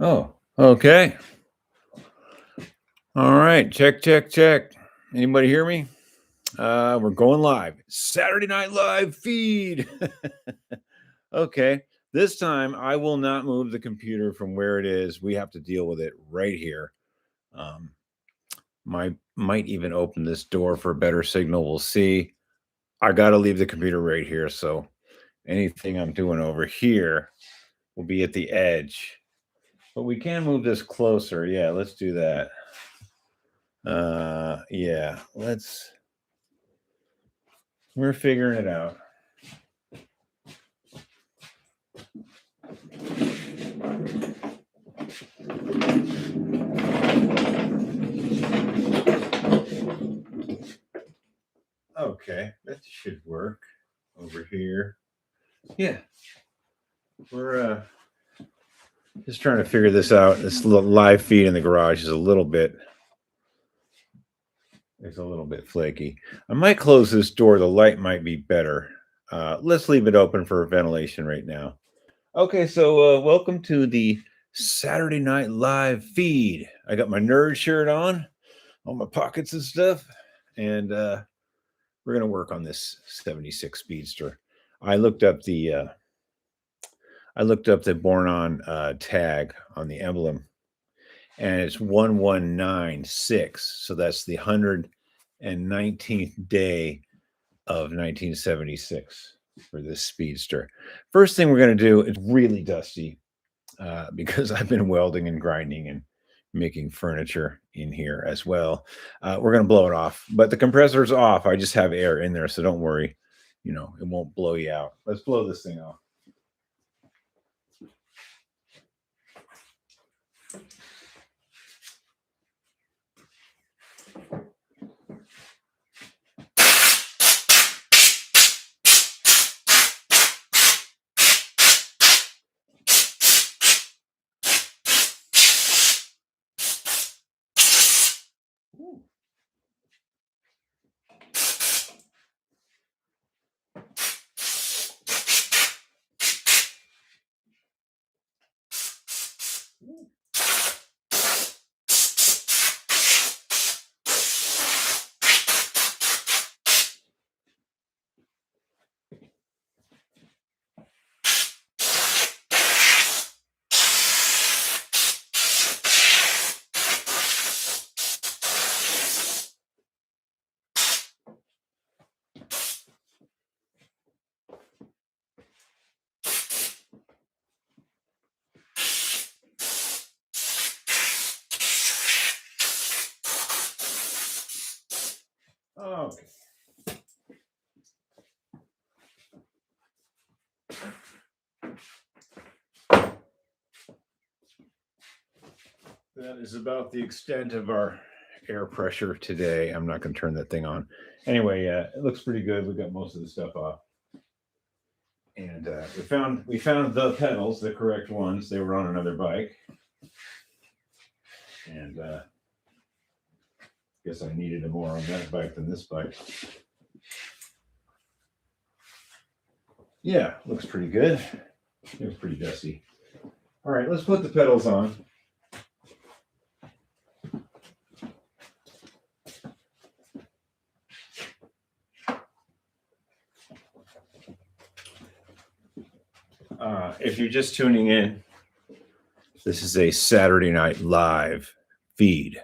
Oh, okay. All right. Check, check, check. Anybody hear me? We're going live. Saturday Night Live feed. Okay. This time I will not move the computer from where it is. We have to deal with it right here. Um, might even open this door for a better signal. We'll see. I got to leave the computer right here. So anything I'm doing over here will be at the edge. But we can move this closer. Yeah, let's do that. Yeah, we're figuring it out. Okay, that should work over here. Yeah, we're just trying to figure this out. This little live feed in the garage is a little bit flaky. I might close this door. The light might be better. Let's leave it open for ventilation right now. Okay, so welcome to the Saturday Night Live feed. I got my nerd shirt on, all my pockets and stuff, and we're gonna work on this 76 Speedster. I looked up the born on tag on the emblem, and it's 1196. So that's the 119th day of 1976 for this Speedster. First thing we're gonna do is really dusty because I've been welding and grinding and making furniture in here as well. We're going to blow it off, but the compressor's off. I just have air in there, so don't worry. It won't blow you out. Let's blow this thing off. Okay. That is about the extent of our air pressure today. I'm not going to turn that thing on. Anyway, it looks pretty good. We got most of the stuff off, and we found the pedals, the correct ones. They were on another bike, and guess I needed more on that bike than this bike. Yeah, looks pretty good. It was pretty dusty. All right, let's put the pedals on. If you're just tuning in, this is a Saturday Night Live feed.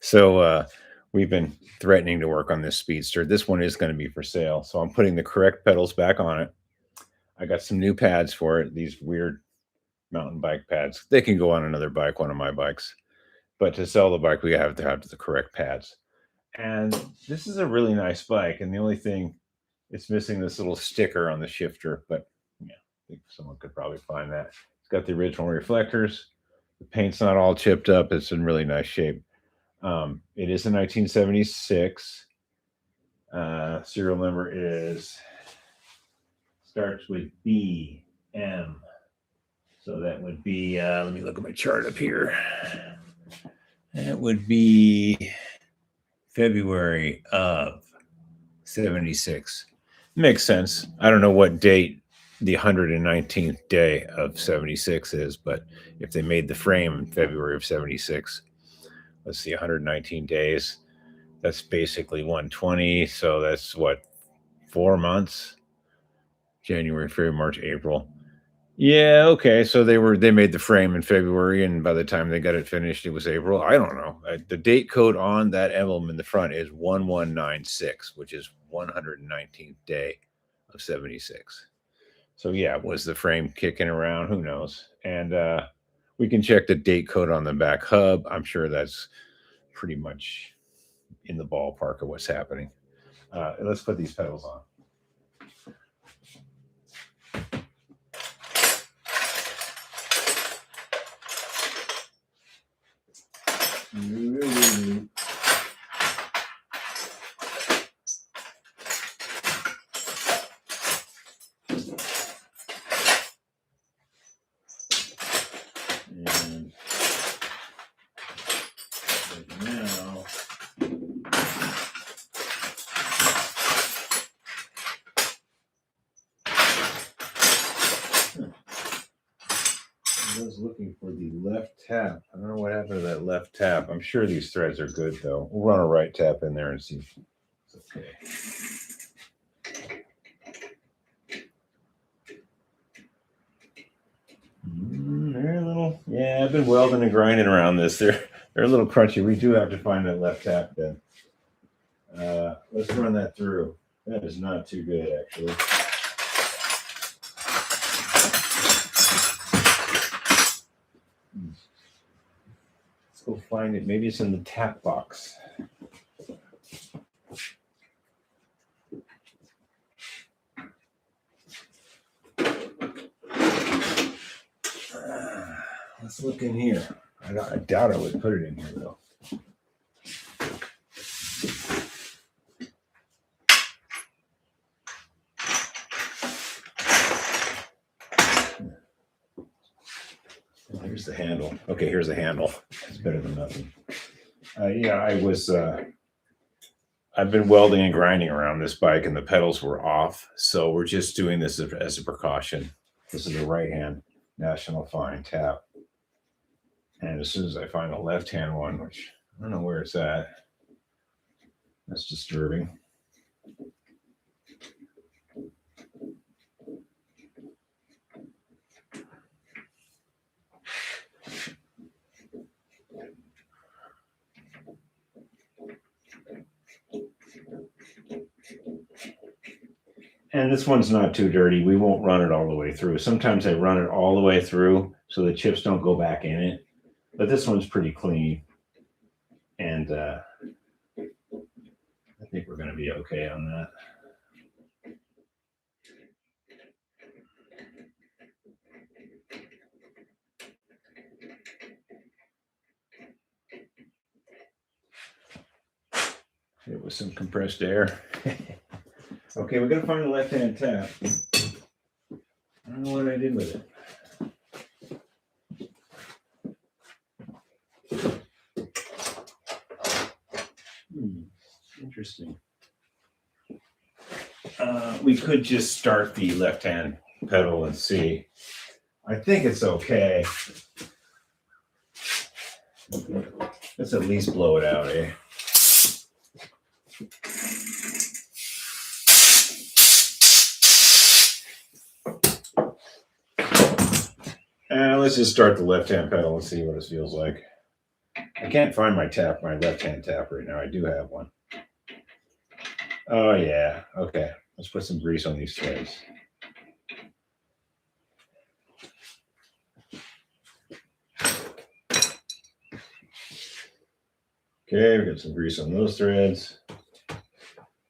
So we've been threatening to work on this Speedster. This one is going to be for sale. So I'm putting the correct pedals back on it. I got some new pads for it, these weird mountain bike pads. They can go on another bike, one of my bikes. But to sell the bike, we have to have the correct pads. And this is a really nice bike. And the only thing, it's missing this little sticker on the shifter. But yeah, I think someone could probably find that. It's got the original reflectors. The paint's not all chipped up. It's in really nice shape. It is a 1976. Serial number starts with BM. So that would be, let me look at my chart up here. That would be February of 76. Makes sense. I don't know what date the 119th day of 76 is, but if they made the frame in February of 76, let's see, 119 days, that's basically 120. So that's what, 4 months? January, February, March, April. Yeah, okay. So they made the frame in February, and by the time they got it finished, it was April. I don't know. The date code on that emblem in the front is 1196, which is 119th day of 76. So yeah, was the frame kicking around? Who knows? And we can check the date code on the back hub. I'm sure that's pretty much in the ballpark of what's happening. Let's put these pedals on. And now, I was looking for the left tap. I don't know what happened to that left tap. I'm sure these threads are good though. We'll run a right tap in there and see if it's okay. They're a little, yeah, I've been welding and grinding around this. They're a little crunchy. We do have to find that left tap then. Let's run that through. That is not too good, actually. Let's go find it. Maybe it's in the tap box. Let's look in here. I doubt I would put it in here, though. Here's the handle. Okay, here's the handle. It's better than nothing. Yeah, I've been welding and grinding around this bike, and the pedals were off. So we're just doing this as a precaution. This is a right-hand National Fine tap. And as soon as I find a left-hand one, which I don't know where it's at, that's disturbing. And this one's not too dirty. We won't run it all the way through. Sometimes I run it all the way through so the chips don't go back in it. But this one's pretty clean. And I think we're going to be okay on that. It was some compressed air. Okay, we're going to find the left-hand tap. I don't know what I did with it. Interesting. We could just start the left-hand pedal and see. I think it's okay. Let's at least blow it out, eh? Let's just start the left-hand pedal and see what it feels like. I can't find my left-hand tap right now. I do have one. Oh, yeah. Okay. Let's put some grease on these threads. Okay, we got some grease on those threads.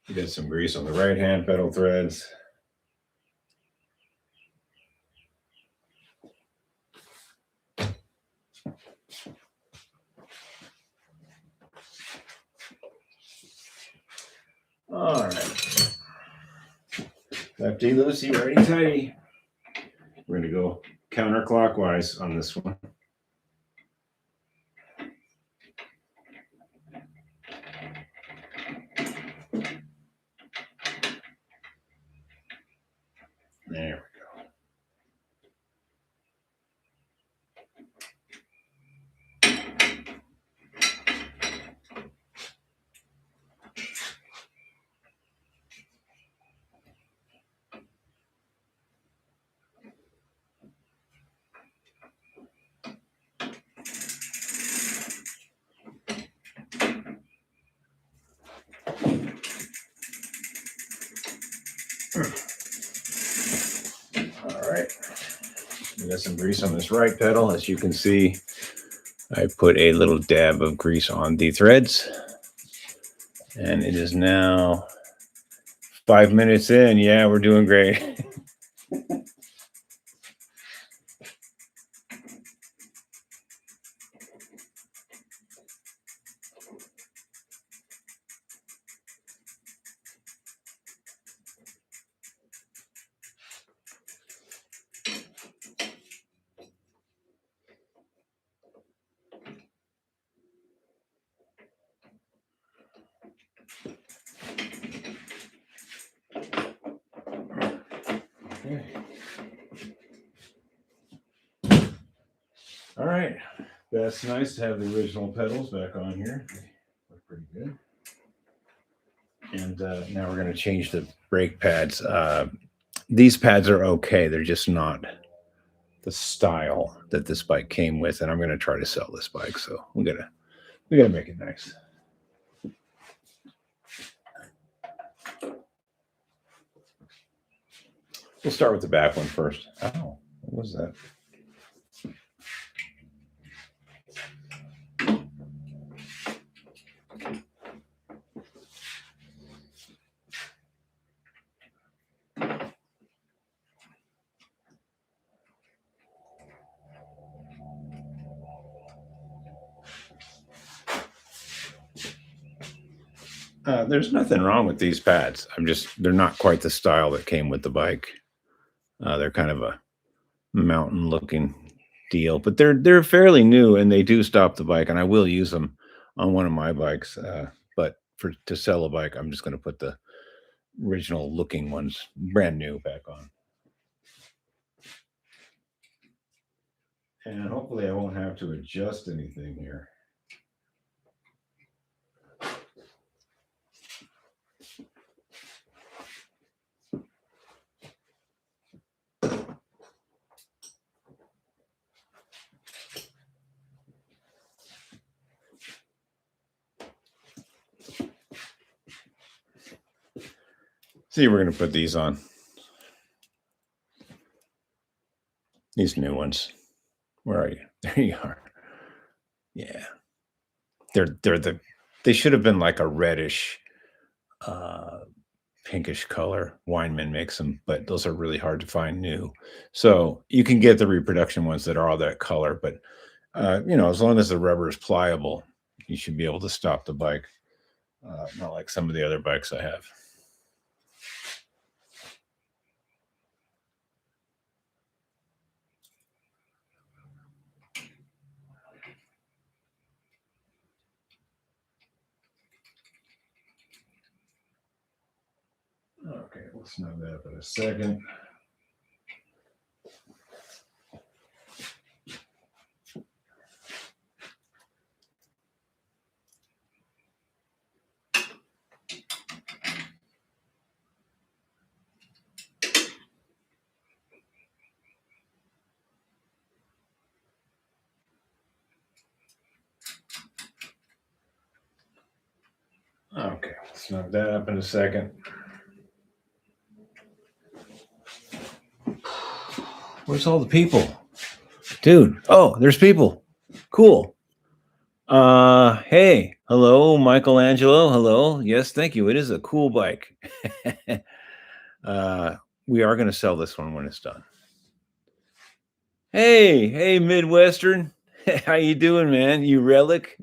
We got some grease on the right-hand pedal threads. All right. Lefty loosey, righty tighty. We're going to go counterclockwise on this one. There we go. All right. We got some grease on this right pedal. As you can see, I put a little dab of grease on the threads. And it is now 5 minutes in. Yeah, we're doing great. Okay. All right. That's nice to have the original pedals back on here. Look pretty good. And now we're going to change the brake pads. These pads are okay. They're just not the style that this bike came with. And I'm going to try to sell this bike. So we gotta make it nice. We'll start with the back one first. Oh, what was that? There's nothing wrong with these pads. They're not quite the style that came with the bike. They're kind of a mountain looking deal, but they're fairly new and they do stop the bike, and I will use them on one of my bikes. But to sell a bike, I'm just going to put the original looking ones, brand new, back on. And hopefully I won't have to adjust anything here. See, we're going to put these on. These new ones. Where are you? There you are. Yeah. They should have been like a reddish, pinkish color. Wineman makes them, but those are really hard to find new. So you can get the reproduction ones that are all that color, but as long as the rubber is pliable, you should be able to stop the bike. Not like some of the other bikes I have. Okay, we'll snug that up in a second. Okay, we'll snug that up in a second. Where's all the people? Dude, oh, there's people. Cool. Hey, hello, Michelangelo. Hello. Yes, thank you. It is a cool bike. We are going to sell this one when it's done. Hey, Midwestern. How you doing, man? You relic?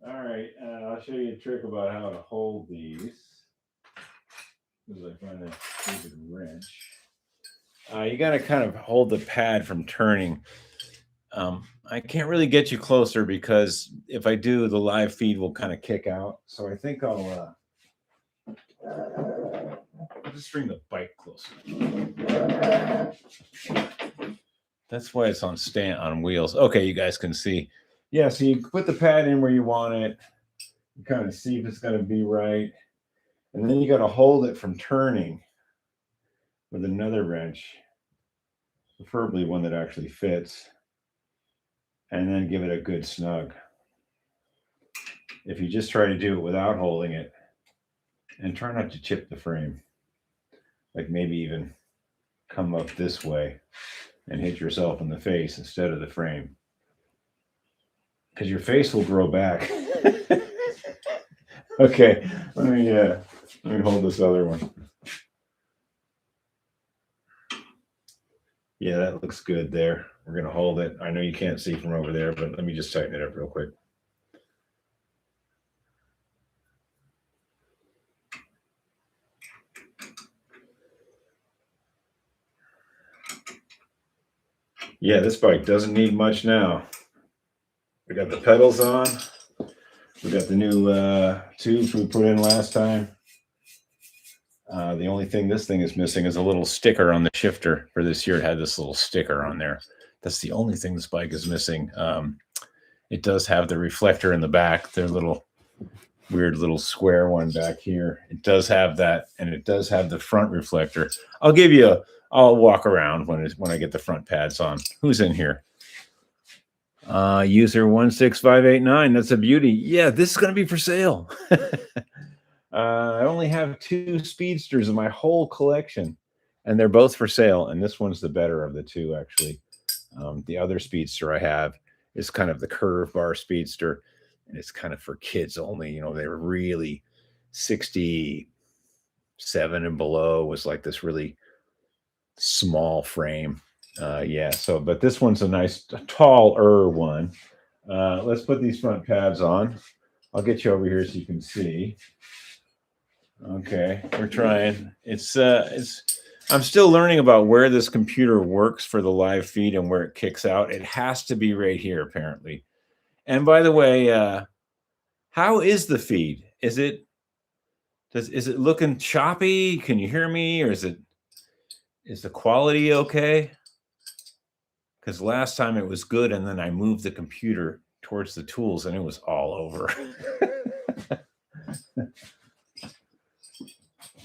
All right, I'll show you a trick about how to hold these. As I find that stupid wrench. You got to kind of hold the pad from turning. I can't really get you closer because if I do, the live feed will kind of kick out. So I think I'll just bring the bike closer. That's why it's on wheels. Okay, you guys can see. Yeah, so you put the pad in where you want it. You kind of see if it's going to be right. And then you got to hold it from turning with another wrench, preferably one that actually fits, and then give it a good snug. If you just try to do it without holding it, and try not to chip the frame, like maybe even come up this way and hit yourself in the face instead of the frame, because your face will grow back. Okay, let me hold this other one. Yeah, that looks good there. We're gonna hold it. I know you can't see from over there, but let me just tighten it up real quick. Yeah, this bike doesn't need much now. We got the pedals on. We got the new tubes we put in last time. The only thing this thing is missing is a little sticker on the shifter. For this year, it had this little sticker on there. That's the only thing this bike is missing. It does have the reflector in the back. Their little weird little square one back here. It does have that, and it does have the front reflector. I'll walk around when I get the front pads on. Who's in here? User 16589. That's a beauty. Yeah, this is going to be for sale. I only have 2 speedsters in my whole collection, and they're both for sale. And this one's the better of the 2, actually. The other speedster I have is kind of the curve bar speedster, and it's kind of for kids only. You know, they were really 67 and below was like this really small frame. Yeah, so, but this one's a nice taller one. Let's put these front pads on. I'll get you over here so you can see. Okay, we're trying. I'm still learning about where this computer works for the live feed and where it kicks out. It has to be right here, apparently. And by the way, how is the feed? Is it looking choppy? Can you hear me, or is the quality okay? Because last time it was good, and then I moved the computer towards the tools, and it was all over.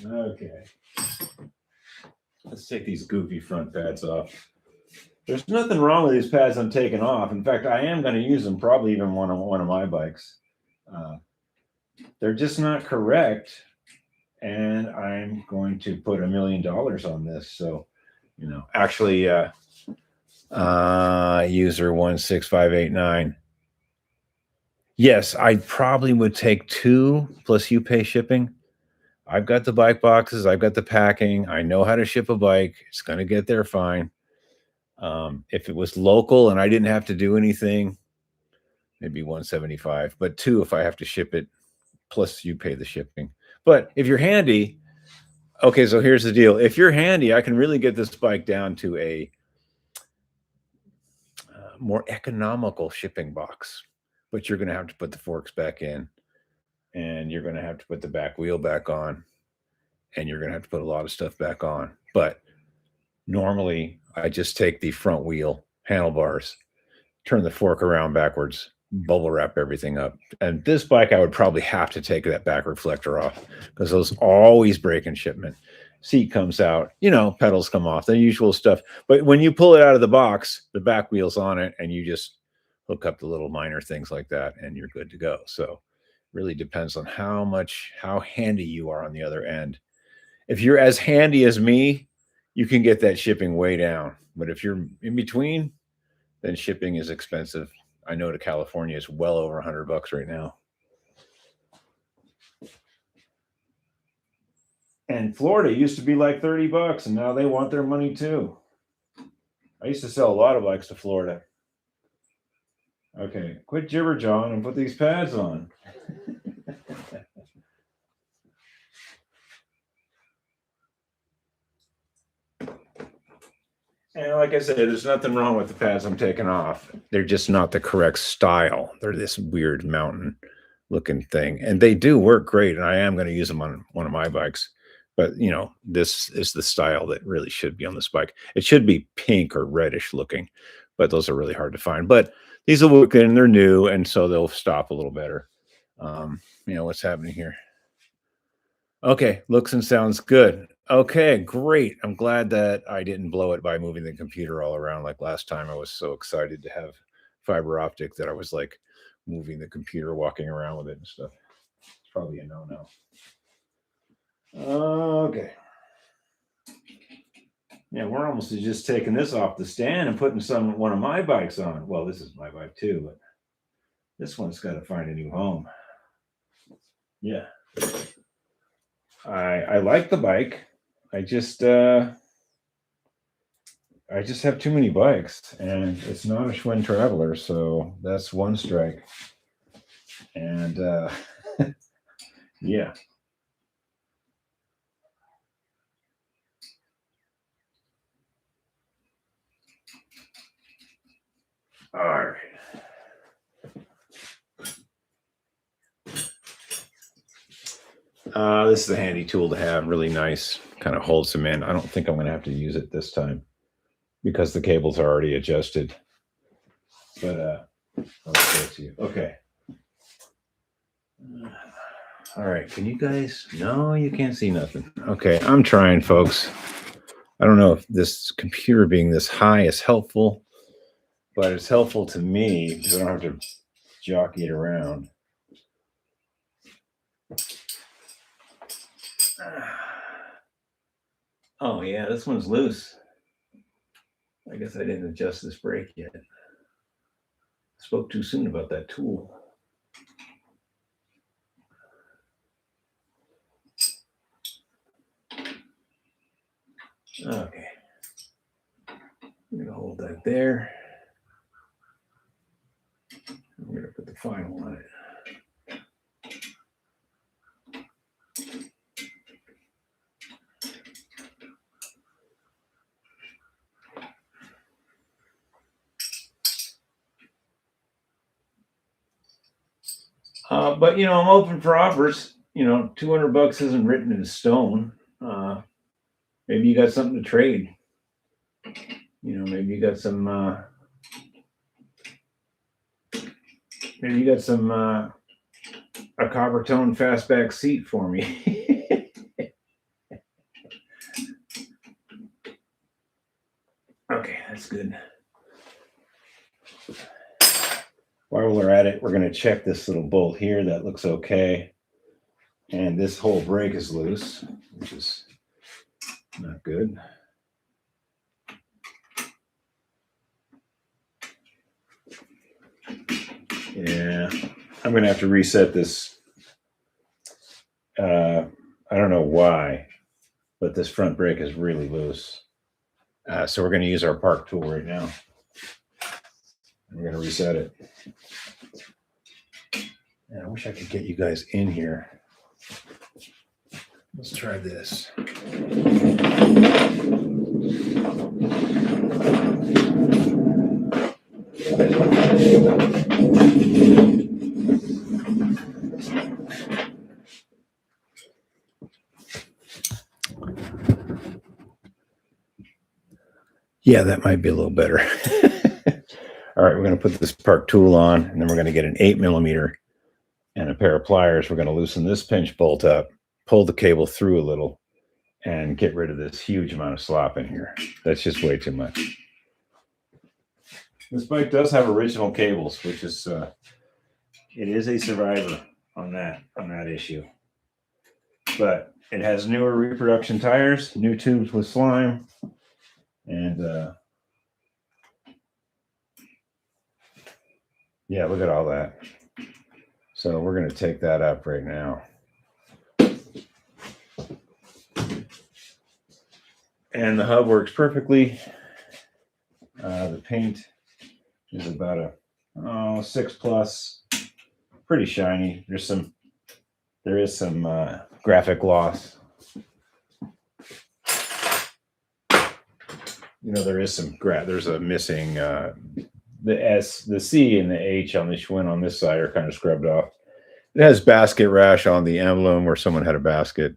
Okay. Let's take these goofy front pads off. There's nothing wrong with these pads I'm taking off. In fact, I am going to use them probably even on one of my bikes. They're just not correct, and I'm going to put $1 million on this. So, you know, actually, user 16589. Yes, I probably would take 2 plus you pay shipping. I've got the bike boxes. I've got the packing. I know how to ship a bike. It's going to get there fine. If it was local and I didn't have to do anything, maybe 175, but 2 if I have to ship it, plus you pay the shipping. But if you're handy, okay, so here's the deal. If you're handy, I can really get this bike down to a more economical shipping box, but you're going to have to put the forks back in, and you're going to have to put the back wheel back on, and you're going to have to put a lot of stuff back on. But normally I just take the front wheel handlebars, turn the fork around backwards, bubble wrap everything up. And this bike, I would probably have to take that back reflector off, because those always break in shipment. Seat comes out, you know, pedals come off, the usual stuff. But when you pull it out of the box, the back wheel's on it, and you just hook up the little minor things like that, and you're good to go. So really depends on how handy you are on the other end. If you're as handy as me, you can get that shipping way down. But if you're in between, then shipping is expensive. I know to California is well over $100 right now. And Florida used to be like $30, and now they want their money too. I used to sell a lot of bikes to Florida. Okay, quit jibber jawing and put these pads on. And like I said, there's nothing wrong with the pads I'm taking off. They're just not the correct style. They're this weird mountain looking thing. And they do work great, and I am going to use them on one of my bikes. But you know, this is the style that really should be on this bike. It should be pink or reddish looking, but those are really hard to find. But these will work in, they're new, and so they'll stop a little better. You know, what's happening here? Okay, looks and sounds good. Okay, great. I'm glad that I didn't blow it by moving the computer all around like last time. I was so excited to have fiber optic that I was like moving the computer, walking around with it and stuff. It's probably a no-no. Okay. Yeah, we're almost just taking this off the stand and putting one of my bikes on. Well, this is my bike too, but this one's got to find a new home. Yeah. I like the bike. I just have too many bikes, and it's not a Schwinn Traveler, so that's one strike. And yeah. All right. This is a handy tool to have, really nice, kind of holds them in. I don't think I'm going to have to use it this time because the cables are already adjusted. But I'll show it to you. Okay. All right. Can you guys? No, you can't see nothing. Okay. I'm trying, folks. I don't know if this computer being this high is helpful, but it's helpful to me because I don't have to jockey it around. Oh, yeah, this one's loose. I guess I didn't adjust this brake yet. Spoke too soon about that tool. Okay. I'm going to hold that there. I'm going to put the final on it. But, you know, I'm open for offers. You know, $200 isn't written in stone. Maybe you got something to trade. You know, maybe you got some a copper tone fastback seat for me. Okay, that's good. While we're at it, we're going to check this little bolt here. That looks okay. And this whole brake is loose, which is not good. Yeah, I'm going to have to reset this. I don't know why, but this front brake is really loose. So we're going to use our park tool right now. We're going to reset it. And I wish I could get you guys in here. Let's try this. Yeah, that might be a little better. All right, we're going to put this park tool on, and then we're going to get an 8mm and a pair of pliers. We're going to loosen this pinch bolt up, pull the cable through a little, and get rid of this huge amount of slop in here. That's just way too much. This bike does have original cables, which is it is a survivor on that issue. But it has newer reproduction tires, new tubes with slime, and yeah, look at all that. So we're going to take that up right now. And the hub works perfectly. The paint is about a 6+, pretty shiny. There is some graphic loss. You know, there's a missing the S, the C, and the H on the Schwinn on this side are kind of scrubbed off. It has basket rash on the emblem where someone had a basket.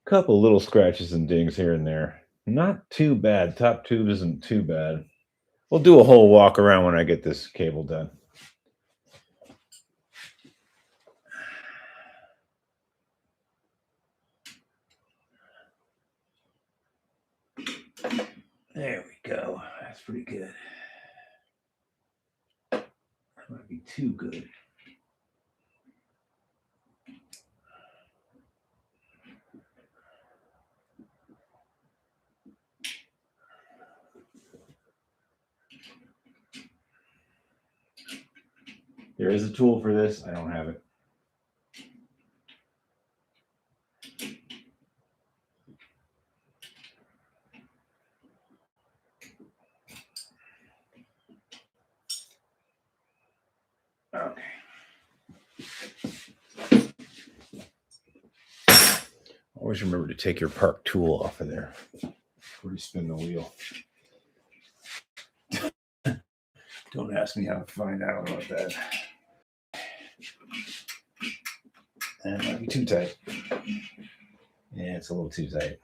Couple little scratches and dings here and there. Not too bad. Top tube isn't too bad. We'll do a whole walk around when I get this cable done. There we go. That's pretty good. That might be too good. There is a tool for this. I don't have it. Okay. Always remember to take your park tool off of there before you spin the wheel. Don't ask me how to find out about that. That might be too tight. Yeah, it's a little too tight.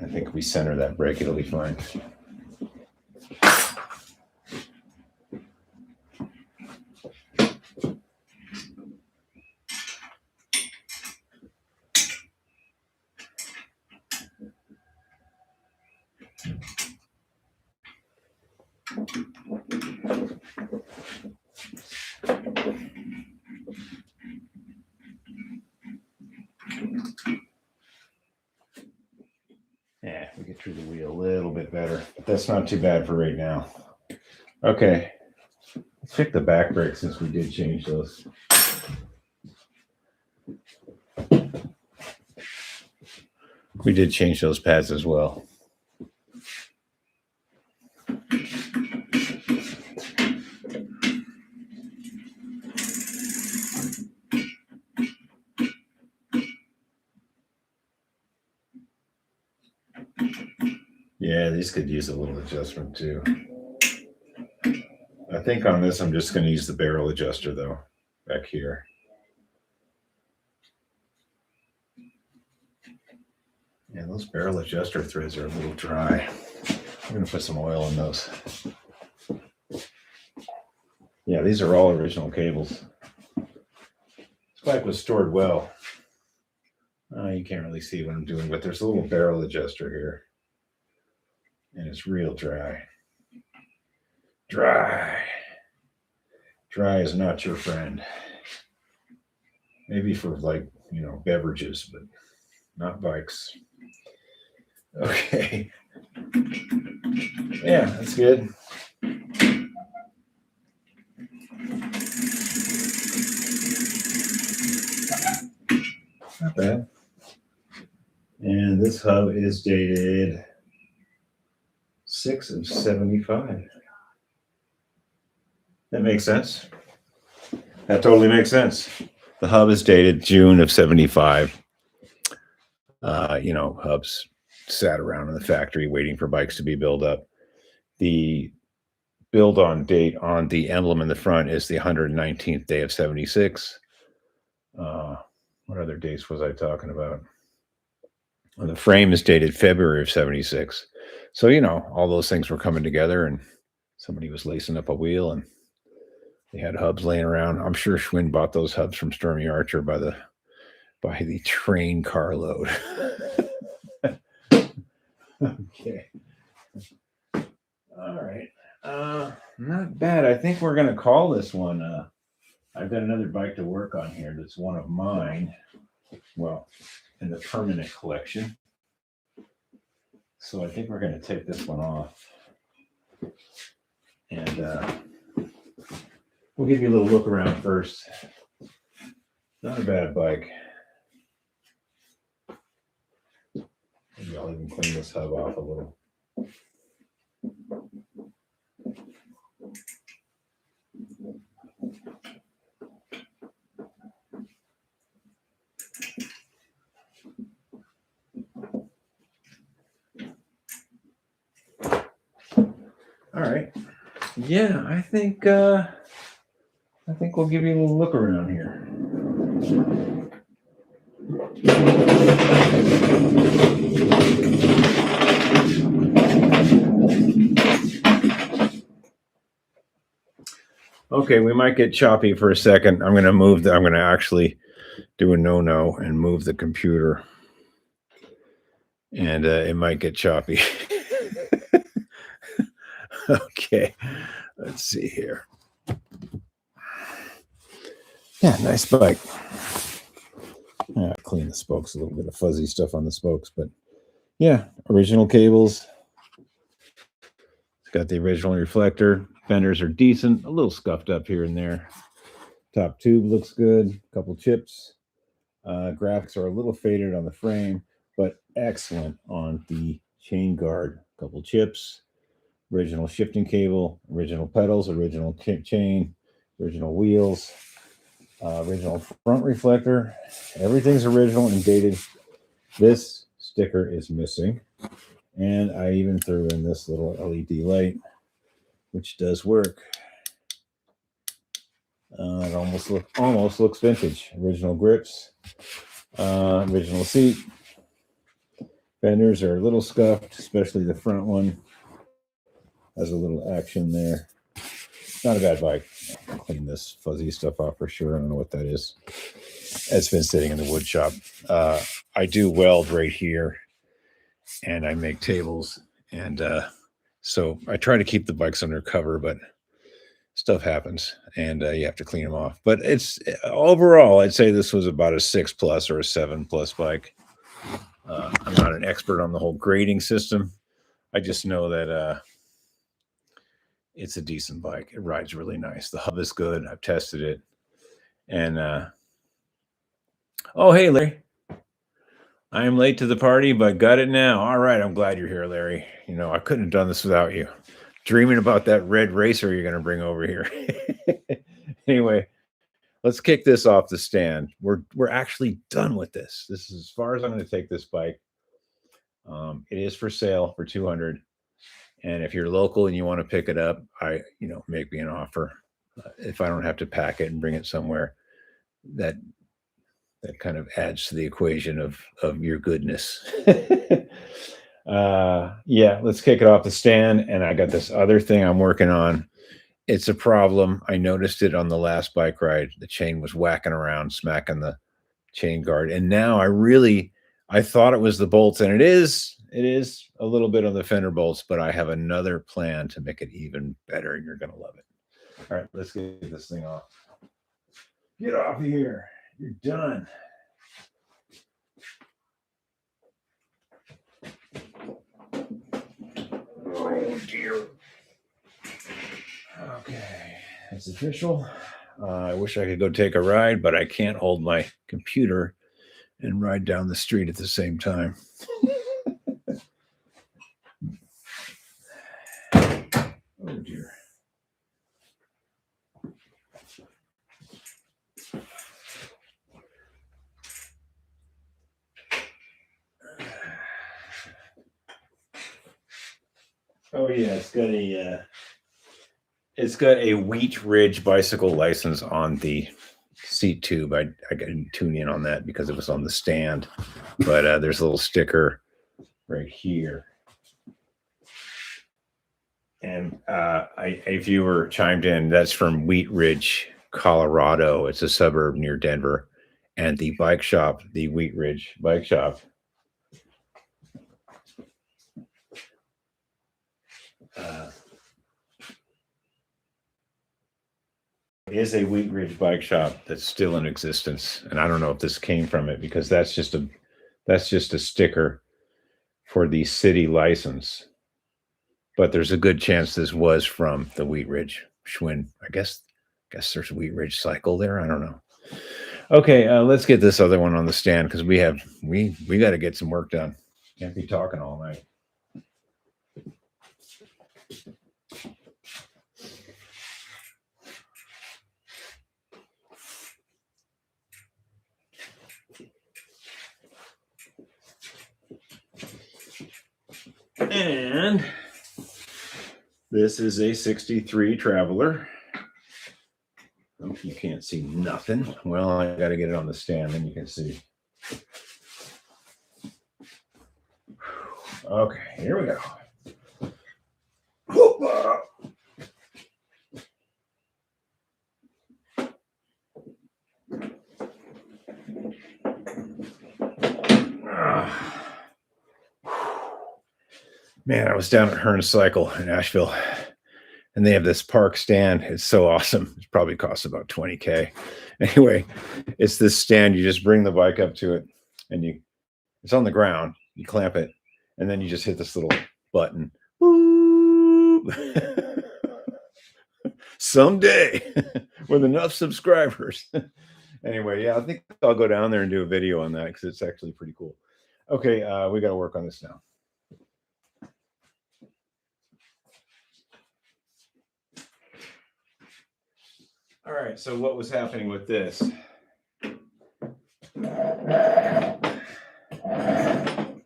I think if we center that brake, it'll be fine. Yeah, we get through the wheel a little bit better, but that's not too bad for right now. Okay, let's check the back brakes since we did change those. We did change those pads as well. Yeah, these could use a little adjustment too. I think on this, I'm just going to use the barrel adjuster though, back here. Yeah, those barrel adjuster threads are a little dry. I'm going to put some oil in those. Yeah, these are all original cables. This bike was stored well. You can't really see what I'm doing, but there's a little barrel adjuster here. And it's real dry. Dry. Dry is not your friend. Maybe for like, beverages, but not bikes. Okay. Yeah, that's good. Not bad. And this hub is dated 6 of 75. That makes sense. That totally makes sense. The hub is dated June of 75. Hubs sat around in the factory waiting for bikes to be built up. The build on date on the emblem in the front is the 119th day of 76. What other dates was I talking about? Well, the frame is dated February of 76. So, all those things were coming together and somebody was lacing up a wheel and they had hubs laying around. I'm sure Schwinn bought those hubs from Stormy Archer by the train carload. Okay. All right. Not bad. I think we're going to call this one. I've got another bike to work on here that's one of mine. Well, in the permanent collection. So I think we're going to take this one off. And we'll give you a little look around first. Not a bad bike. Maybe I'll even clean this hub off a little. All right. Yeah, I think we'll give you a little look around here. Okay, we might get choppy for a second. I'm going to move I'm going to actually do a no and move the computer, and it might get choppy. Okay, let's see here. Yeah, nice bike. Clean the spokes, a little bit of fuzzy stuff on the spokes, but yeah, original cables. It's got the original reflector. Fenders are decent, a little scuffed up here and there. Top tube looks good, a couple chips. Graphics are a little faded on the frame, but excellent on the chain guard. A couple chips, original shifting cable, original pedals, original chain, original wheels, original front reflector. Everything's original and dated. This sticker is missing, and I even threw in this little LED light, which does work. It almost looks vintage. Original grips, original seat. Fenders are a little scuffed, especially the front one. Has a little action there. Not a bad bike. I'll clean this fuzzy stuff off for sure. I don't know what that is. It's been sitting in the wood shop. I do weld right here, and I make tables, and so I try to keep the bikes under cover, but stuff happens, and you have to clean them off. But it's overall, I'd say this was about a 6+ or a 7+ bike. I'm not an expert on the whole grading system. I just know that it's a decent bike. It rides really nice. The hub is good. I've tested it. And oh, hey, Larry. I am late to the party, but got it now. All right. I'm glad you're here, Larry. You know, I couldn't have done this without you. Dreaming about that red racer you're going to bring over here. Anyway, let's kick this off the stand. We're actually done with this. This is as far as I'm going to take this bike. It is for sale for $200. And if you're local and you want to pick it up, make me an offer. If I don't have to pack it and bring it somewhere, that kind of adds to the equation of your goodness. Yeah, let's kick it off the stand. And I got this other thing I'm working on. It's a problem. I noticed it on the last bike ride. The chain was whacking around, smacking the chain guard. And now I thought it was the bolts, and it is a little bit on the fender bolts, but I have another plan to make it even better, and you're going to love it. All right, let's get this thing off. Get off of here. You're done. Oh, dear. Okay, it's official. I wish I could go take a ride, but I can't hold my computer and ride down the street at the same time. Oh, dear. Oh yeah, it's got a Wheat Ridge bicycle license on the seat tube. I didn't tune in on that because it was on the stand, but there's a little sticker right here. And a viewer chimed in. That's from Wheat Ridge, Colorado. It's a suburb near Denver, and the bike shop, the Wheat Ridge Bike Shop. Is a Wheat Ridge bike shop that's still in existence, and I don't know if this came from it because that's just a sticker for the city license. But there's a good chance this was from the Wheat Ridge Schwinn. I guess there's a Wheat Ridge cycle there. I don't know. Okay, let's get this other one on the stand because we got to get some work done. Can't be talking all night. And This is a 63 Traveler. Oh, you can't see nothing. Well, I got to get it on the stand, then you can see. Okay, here we go. Man, I was down at Hearn Cycle in Asheville, and they have this park stand. It's so awesome. It probably costs about $20K. Anyway, it's this stand. You just bring the bike up to it, and it's on the ground. You clamp it, and then you just hit this little button. Someday, with enough subscribers. Anyway, yeah, I think I'll go down there and do a video on that because it's actually pretty cool. Okay, we got to work on this now. All right, so what was happening with this?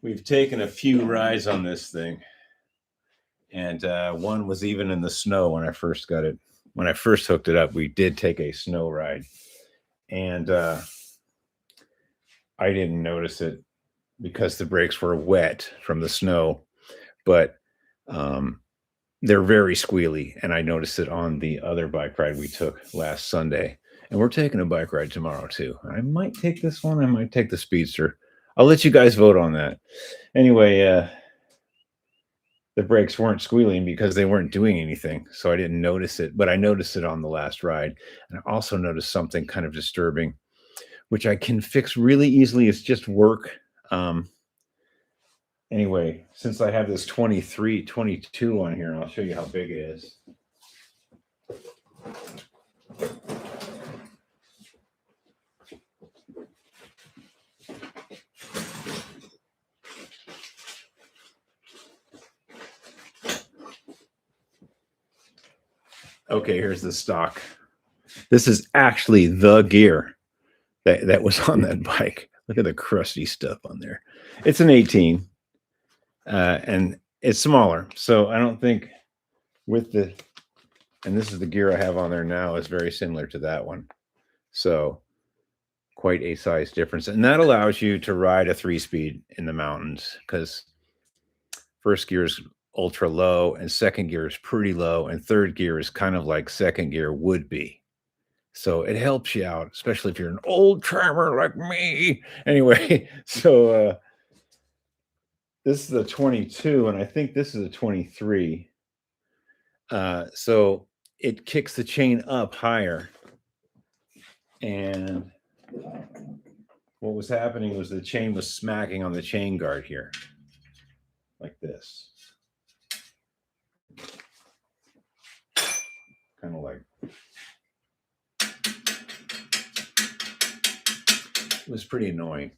We've taken a few rides on this thing, and one was even in the snow when I first got it. When I first hooked it up, we did take a snow ride, and I didn't notice it because the brakes were wet from the snow, but they're very squealy, and I noticed it on the other bike ride we took last Sunday. And we're taking a bike ride tomorrow too. I might take this one. I might take the Speedster. I'll let you guys vote on that. Anyway, the brakes weren't squealing because they weren't doing anything, so I didn't notice it. But I noticed it on the last ride, and I also noticed something kind of disturbing, which I can fix really easily. It's just work. Anyway, since I have this 23, 22 on here, I'll show you how big it is. Okay, here's the stock. This is actually the gear that was on that bike. Look at the crusty stuff on there. It's an 18. And it's smaller. So I don't think and this is the gear I have on there now, is very similar to that one. So quite a size difference. And that allows you to ride a 3-speed in the mountains, because first gear is ultra low and second gear is pretty low, and third gear is kind of like second gear would be. So it helps you out, especially if you're an old timer like me. Anyway, so this is a 22, and I think this is a 23. So it kicks the chain up higher. And what was happening was the chain was smacking on the chain guard here, like this. Kind of like, it was pretty annoying.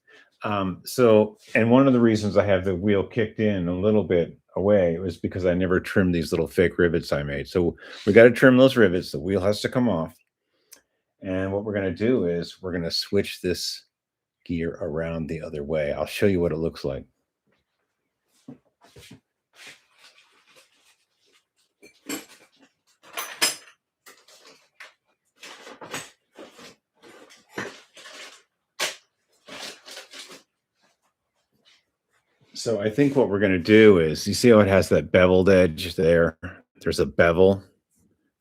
And one of the reasons I have the wheel kicked in a little bit away was because I never trimmed these little fake rivets I made. So we got to trim those rivets. The wheel has to come off. And what we're going to do is we're going to switch this gear around the other way. I'll show you what it looks like. So I think what we're going to do is, you see how it has that beveled edge there? There's a bevel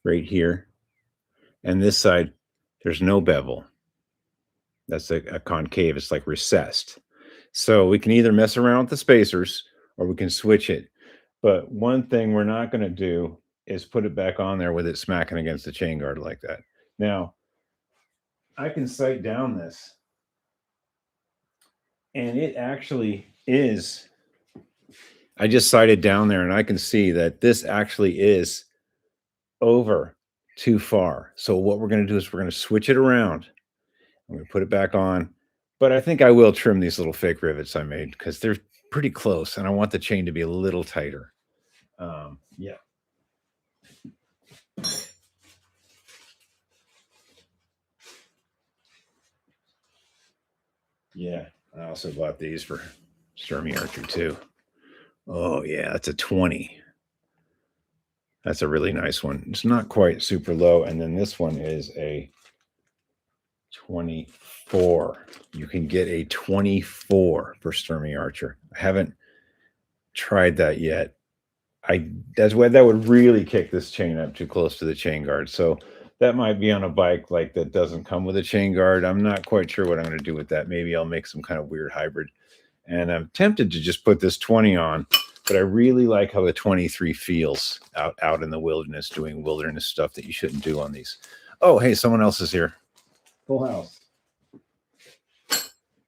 right here. And this side, there's no bevel. That's a concave. It's like recessed. So we can either mess around with the spacers or we can switch it. But one thing we're not going to do is put it back on there with it smacking against the chain guard like that. Now, I can sight down this, and it actually is. I just sighted down there, and I can see that this actually is over too far. So what we're going to do is we're going to switch it around. I'm going to put it back on. But I think I will trim these little fake rivets I made because they're pretty close, and I want the chain to be a little tighter. Yeah. Yeah, I also bought these for Stormy Archer too. Oh yeah, that's a 20. That's a really nice one. It's not quite super low. And then this one is a 24. You can get a 24 for Sturmey Archer. I haven't tried that yet. That's why that would really kick this chain up too close to the chain guard. So that might be on a bike like that doesn't come with a chain guard. I'm not quite sure what I'm going to do with that. Maybe I'll make some kind of weird hybrid. And I'm tempted to just put this 20 on, but I really like how the 23 feels out in the wilderness, doing wilderness stuff that you shouldn't do on these. Oh, hey, someone else is here. Full house.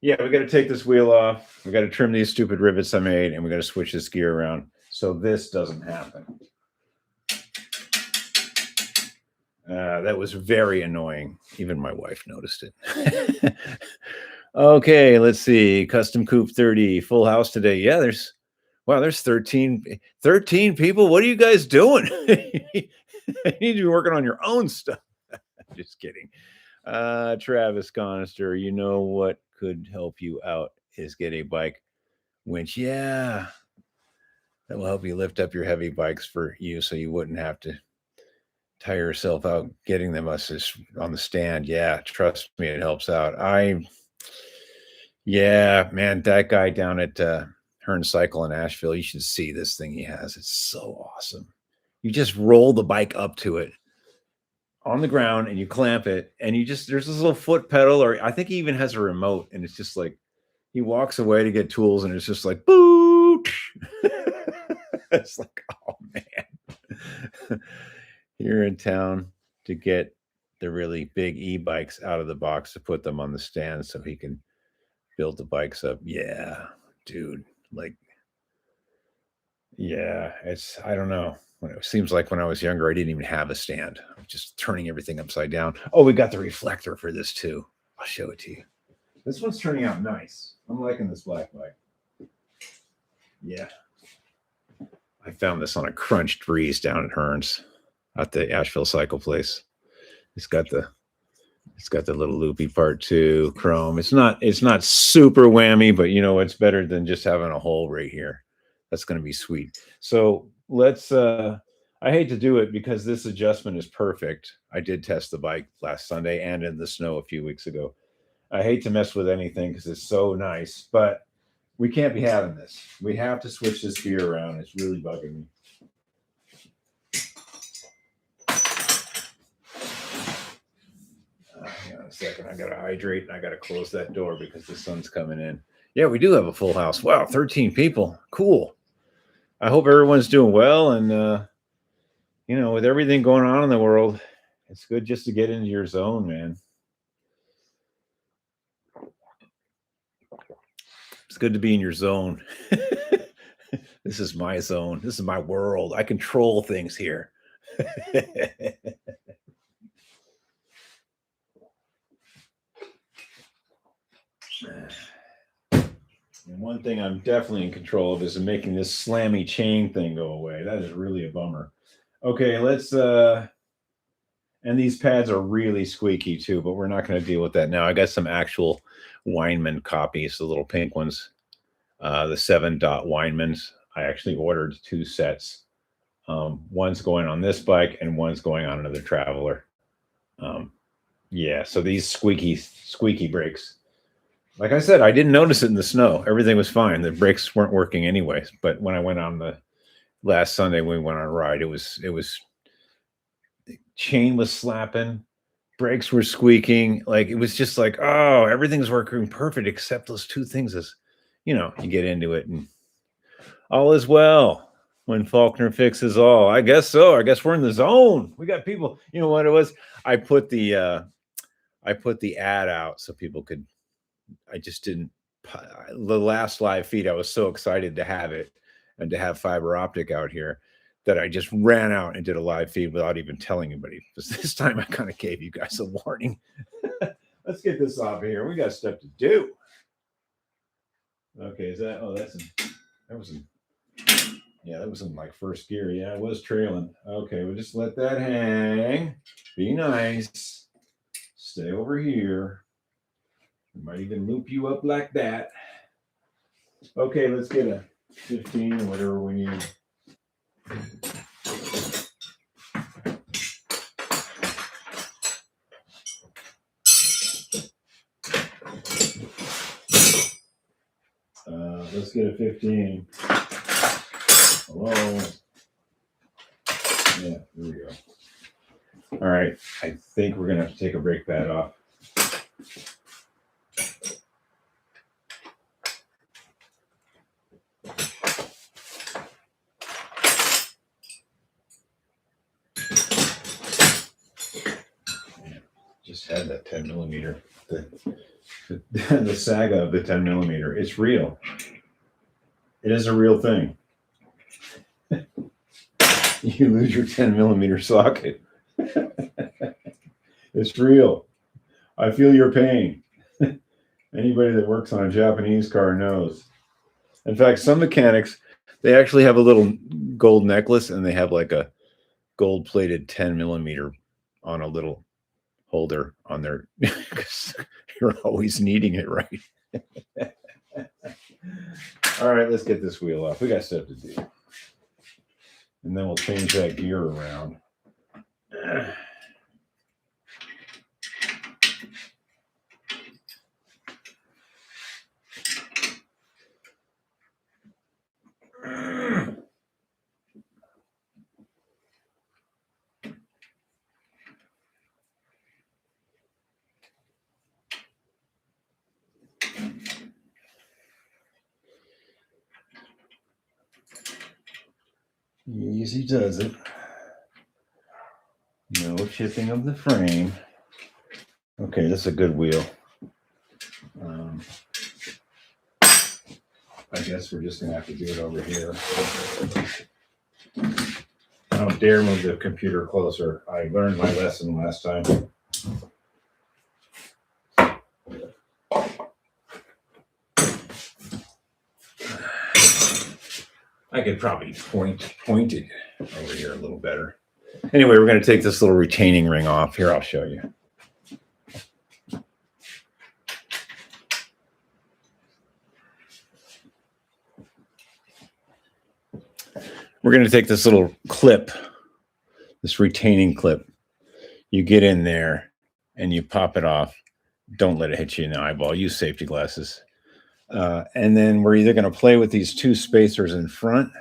Yeah, we got to take this wheel off. We got to trim these stupid rivets I made, and we got to switch this gear around so this doesn't happen. That was very annoying. Even my wife noticed it. Okay, let's see. Custom Coupe 30, full house today. Yeah, there's 13 people. What are you guys doing? You need to be working on your own stuff. Just kidding. Travis Conister, you know what could help you out is get a bike winch. Yeah, that will help you lift up your heavy bikes for you so you wouldn't have to tire yourself out getting them on the stand. Yeah, trust me, it helps out. Yeah, man, that guy down at Hearn Cycle in Asheville, you should see this thing he has. It's so awesome. You just roll the bike up to it on the ground and you clamp it, and there's this little foot pedal, or I think he even has a remote, and it's just like he walks away to get tools and it's just like boot. It's like, oh man. Here in town to get the really big e-bikes out of the box to put them on the stand so he can build the bikes up. Yeah, dude. Like, yeah, I don't know. It seems like when I was younger, I didn't even have a stand. I'm just turning everything upside down. Oh, we got the reflector for this too. I'll show it to you. This one's turning out nice. I'm liking this black bike. Yeah. I found this on a crunched breeze down at Hearns at the Asheville Cycle Place. It's got the little loopy part too, chrome. It's not super whammy, but you know, it's better than just having a hole right here. That's going to be sweet. So let's, I hate to do it because this adjustment is perfect. I did test the bike last Sunday and in the snow a few weeks ago. I hate to mess with anything because it's so nice, but we can't be having this. We have to switch this gear around. It's really bugging me. Hang on a second. I got to hydrate and I got to close that door because the sun's coming in. Yeah, we do have a full house. Wow, 13 people. Cool. I hope everyone's doing well. And, you know, with everything going on in the world, it's good just to get into your zone, man. It's good to be in your zone. This is my zone. This is my world. I control things here. And one thing I'm definitely in control of is making this slammy chain thing go away. That is really a bummer. Okay, let's and these pads are really squeaky too, but we're not going to deal with that now. I got some actual Weinmann copies, the little pink ones, the 7-dot Weinmanns. I actually ordered 2 sets. One's going on this bike and one's going on another Traveler. Yeah, so these squeaky brakes. Like I said, I didn't notice it in the snow. Everything was fine. The brakes weren't working anyways. But when I went on the last Sunday, when we went on a ride, it was the chain was slapping, brakes were squeaking. Like it was just like, oh, everything's working perfect except those 2 things. Is, you know, you get into it and all is well when Faulkner fixes all. I guess so. I guess we're in the zone. We got people. You know what it was? I put the ad out so people could. I just didn't. The last live feed, I was so excited to have it and to have fiber optic out here that I just ran out and did a live feed without even telling anybody. Because this time I kind of gave you guys a warning. Let's get this off of here. We got stuff to do. Okay, is that? Oh, that was in like first gear. Yeah, it was trailing. Okay, we'll just let that hang. Be nice. Stay over here. We might even loop you up like that. Okay, let's get a 15 or whatever we need. let's get a 15. Hello. Yeah, here we go. All right, I think we're gonna have to take a brake pad off. Just had that 10 millimeter. The saga of the 10 millimeter. It's real. It is a real thing. You lose your 10 millimeter socket. It's real. I feel your pain. Anybody that works on a Japanese car knows. In fact, some mechanics, they actually have a little gold necklace and they have like a gold plated 10 millimeter on a little holder on their, because you're always needing it, right? All right, let's get this wheel off. We got stuff to do. And then we'll change that gear around. Easy does it. No chipping of the frame. Okay, this is a good wheel. I guess we're just gonna have to do it over here. I don't dare move the computer closer. I learned my lesson last time. I could probably point it over here a little better. Anyway, we're going to take this little retaining ring off. Here, I'll show you. We're going to take this little clip, this retaining clip. You get in there and you pop it off. Don't let it hit you in the eyeball. Use safety glasses. And then we're either going to play with these two spacers in front,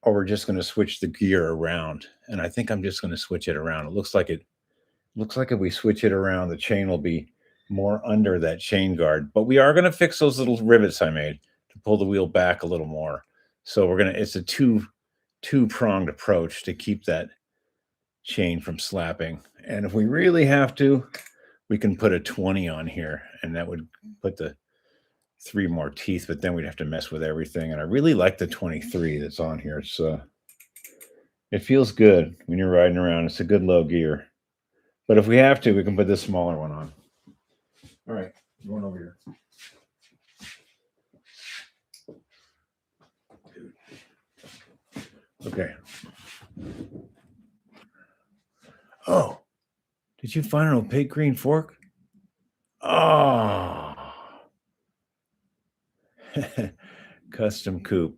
or we're just going to switch the gear around. And I think I'm just going to switch it around. It looks like if we switch it around, the chain will be more under that chain guard. But we are going to fix those little rivets I made to pull the wheel back a little more. So it's a two-pronged approach to keep that chain from slapping. And if we really have to, we can put a 20 on here, and that would put the 3 more teeth, but then we'd have to mess with everything. And I really like the 23 that's on here. It's it feels good when you're riding around. It's a good low gear. But if we have to, we can put this smaller one on. All right, going over here. Okay. Oh, did you find an opaque green fork? Oh. Custom coupe.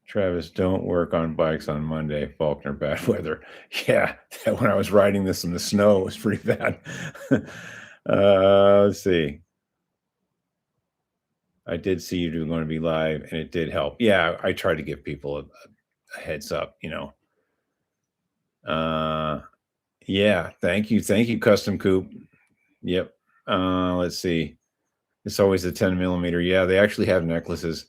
Travis, don't work on bikes on Monday. Faulkner, bad weather. Yeah, when I was riding this in the snow, it was pretty bad. Let's see. I did see you going to be live, and it did help. Yeah, I tried to give people a heads up, you know. Yeah, thank you, Custom Coupe. Yep. Let's see. It's always a 10 millimeter. Yeah, they actually have necklaces.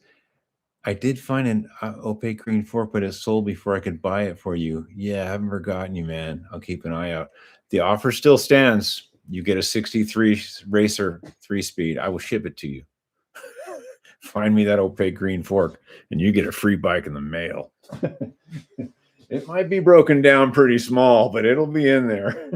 I did find an opaque green fork, but it sold before I could buy it for you. Yeah, I haven't forgotten you, man. I'll keep an eye out. The offer still stands. You get a 63 Racer 3-speed. I will ship it to you. Find me that opaque green fork, and you get a free bike in the mail. It might be broken down pretty small, but it'll be in there.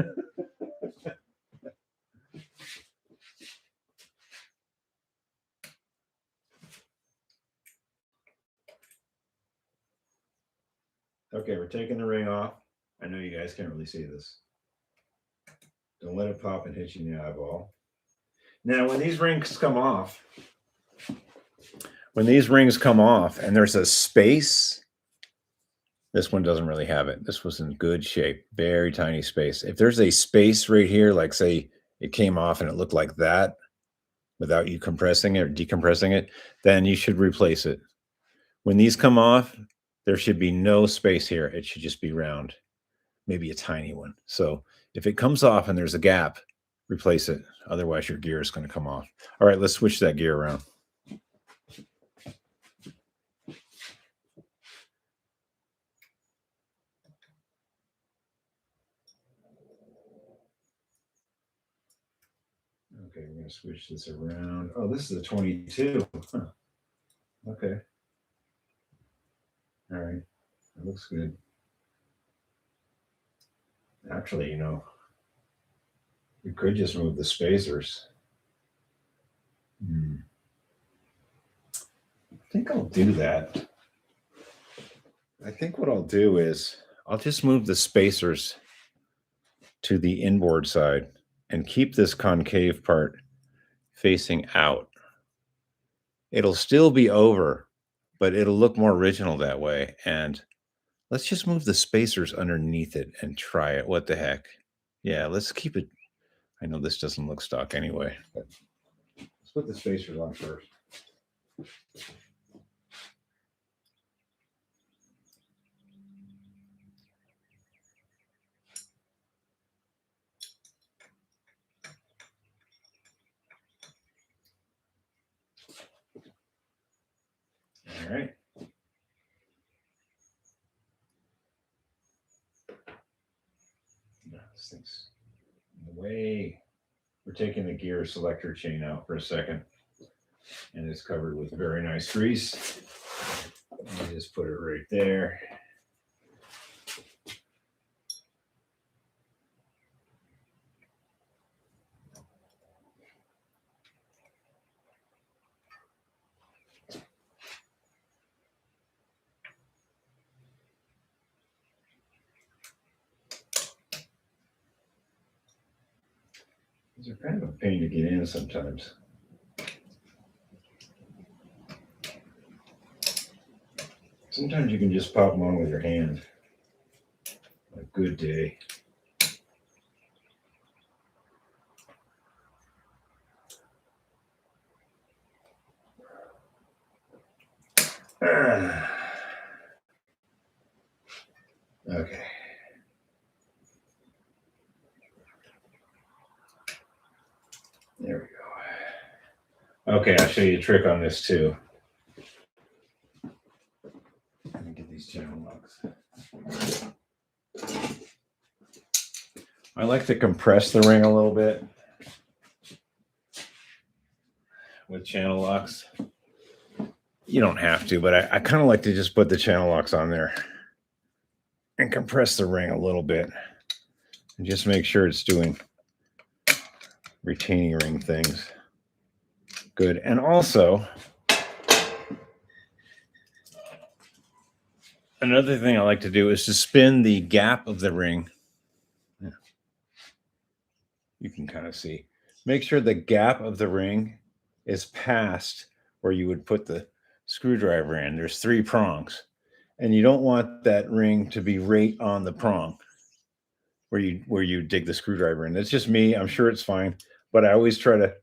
Okay, we're taking the ring off. I know you guys can't really see this. Don't let it pop and hit you in the eyeball. Now, when these rings come off, and there's a space, this one doesn't really have it. This was in good shape, very tiny space. If there's a space right here, like say it came off and it looked like that, without you compressing it or decompressing it, then you should replace it. When these come off, there should be no space here. It should just be round, maybe a tiny one. So if it comes off and there's a gap, replace it. Otherwise, your gear is going to come off. All right, let's switch that gear around. Okay, we're going to switch this around. Oh, this is a 22. Huh. Okay. All right. That looks good. Actually, you know, we could just move the spacers. I think I'll do that. I think what I'll do is I'll just move the spacers to the inboard side and keep this concave part facing out. It'll still be over, but it'll look more original that way. And let's just move the spacers underneath it and try it. What the heck? Yeah, let's keep it. I know this doesn't look stock anyway, but let's put the spacers on first. All right. This thing's in the way. We're taking the gear selector chain out for a second, and it's covered with very nice grease. And just put it right there. These are kind of a pain to get in sometimes. Sometimes you can just pop them on with your hand. A good day. Okay. There we go. Okay, I'll show you a trick on this too. Let me get these channel locks. I like to compress the ring a little bit with channel locks. You don't have to, but I kind of like to just put the channel locks on there and compress the ring a little bit and just make sure it's doing retaining ring things. Good. And also, another thing I like to do is to spin the gap of the ring. Yeah. You can kind of see. Make sure the gap of the ring is past where you would put the screwdriver in. There's 3 prongs, and you don't want that ring to be right on the prong where you dig the screwdriver in. That's just me. I'm sure it's fine, but I always try to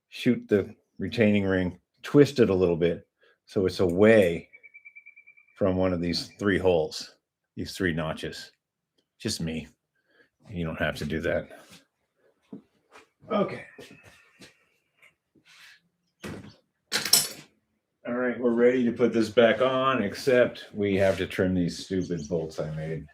shoot the retaining ring, twist it a little bit so it's away from one of these 3 holes, these 3 notches. Just me. You don't have to do that. Okay. All right, we're ready to put this back on, except we have to trim these stupid bolts I made.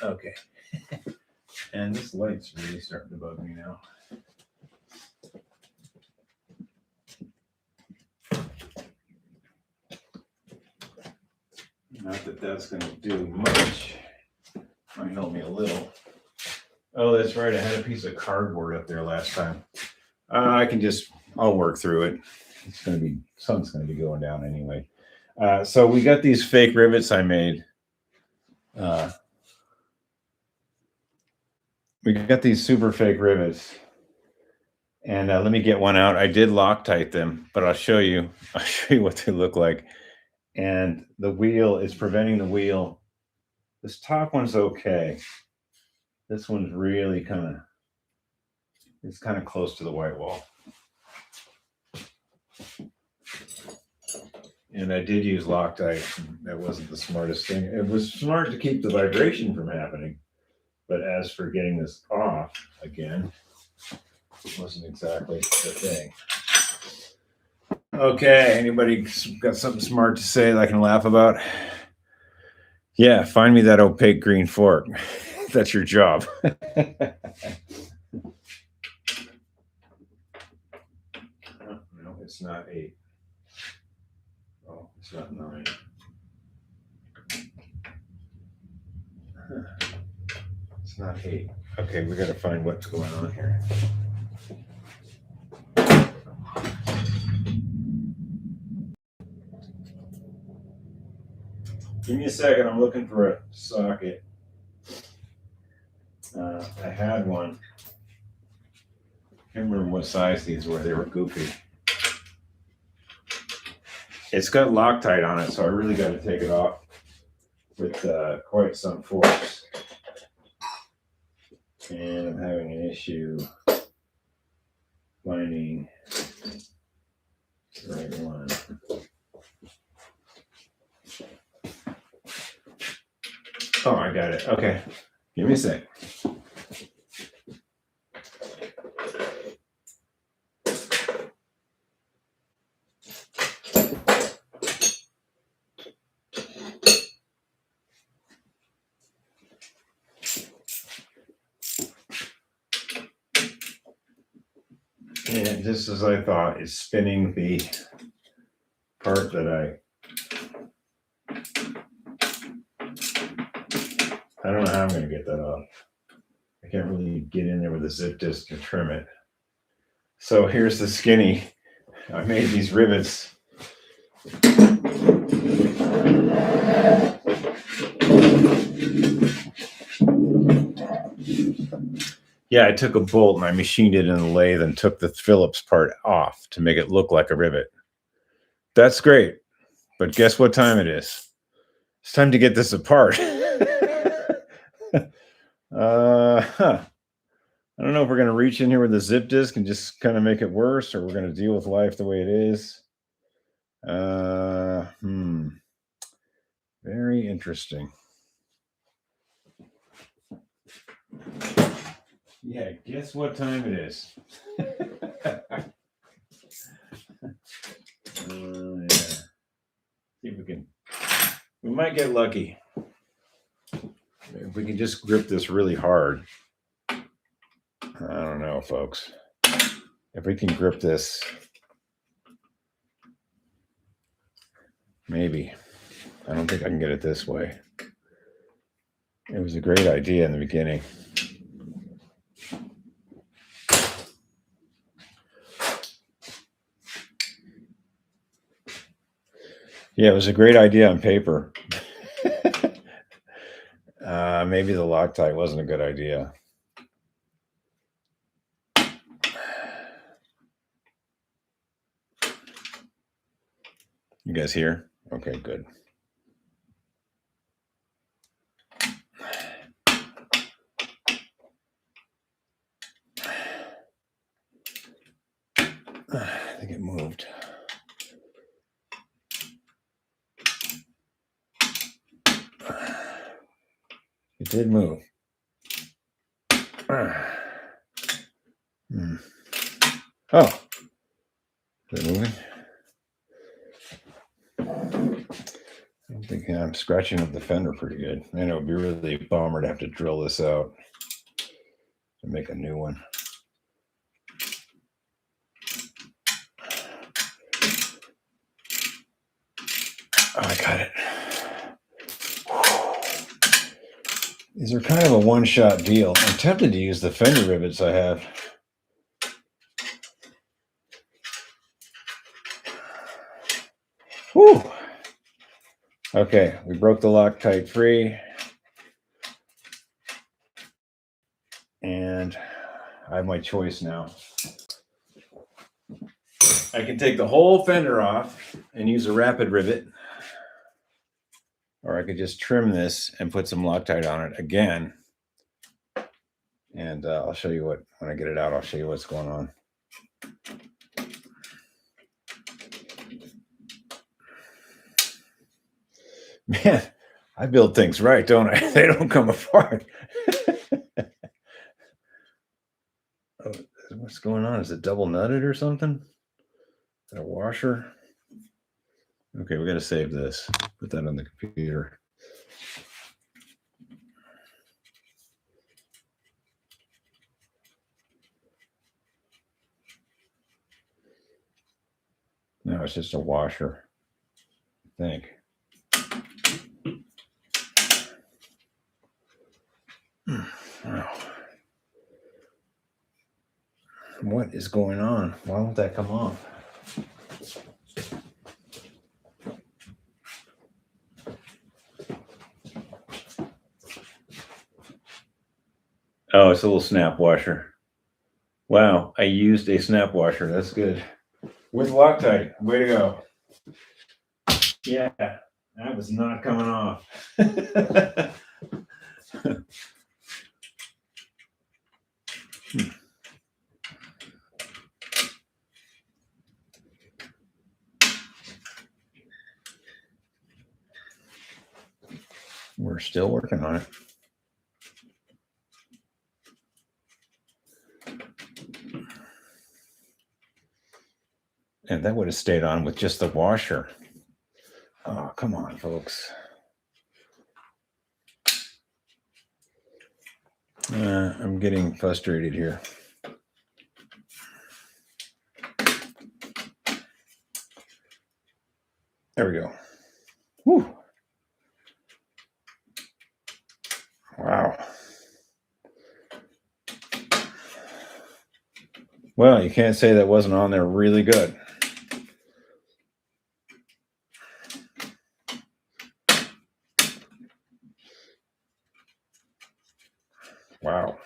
Okay. And this light's really starting to bug me now. Not that that's going to do much. Might help me a little. Oh, that's right. I had a piece of cardboard up there last time. I'll work through it. Sun's going to be going down anyway. So we got these fake rivets I made. We got these super fake rivets. And let me get one out. I did Loctite them, but I'll show you. I'll show you what they look like. And the wheel is preventing the wheel. This top one's okay. This one's really it's kind of close to the white wall. And I did use Loctite. That wasn't the smartest thing. It was smart to keep the vibration from happening. But as for getting this off again, it wasn't exactly the thing. Okay, anybody got something smart to say that I can laugh about? Yeah, find me that opaque green fork. That's your job. No, it's not 8. Oh, it's not 9. It's not 8. Okay, we got to find what's going on here. Give me a second. I'm looking for a socket. I had one. I can't remember what size these were. They were goofy. It's got Loctite on it, so I really got to take it off with quite some force. And I'm having an issue finding the right one. Oh, I got it. Okay. Give me a sec. And just as I thought, it's spinning the part that I don't know how I'm going to get that off. I can't really get in there with a zip disc to trim it. So here's the skinny. I made these rivets. Yeah, I took a bolt and I machined it in the lathe and took the Phillips part off to make it look like a rivet. That's great. But guess what time it is? It's time to get this apart. I don't know if we're going to reach in here with a zip disc and just kind of make it worse, or we're going to deal with life the way it is. Very interesting. Yeah, guess what time it is? Yeah. See if we might get lucky. If we can just grip this really hard. I don't know, folks. If we can grip this, maybe. I don't think I can get it this way. It was a great idea in the beginning. Yeah, it was a great idea on paper. Maybe the Loctite wasn't a good idea. You guys here? Okay, good. I think it moved. It did move. Oh, is it moving? I'm thinking I'm scratching up the fender pretty good. Man, it would be really a bummer to have to drill this out to make a new one. Oh, I got it. These are kind of a one-shot deal. I'm tempted to use the fender rivets I have. Whew. Okay, we broke the Loctite free. And I have my choice now. I can take the whole fender off and use a rapid rivet, or I could just trim this and put some Loctite on it again. And I'll show you when I get it out, I'll show you what's going on. Man, I build things right, don't I? They don't come apart. Oh, what's going on? Is it double nutted or something? Is that a washer? Okay, we got to save this. Put that on the computer. No, it's just a washer, I think. Wow. What is going on? Why won't that come off? Oh, it's a little snap washer. Wow, I used a snap washer. That's good. With Loctite. Way to go. Yeah, that was not coming off. We're still working on it. And that would have stayed on with just the washer. Oh, come on, folks. I'm getting frustrated here. There we go. Whew. Wow. Well, you can't say that wasn't on there really good. Wow.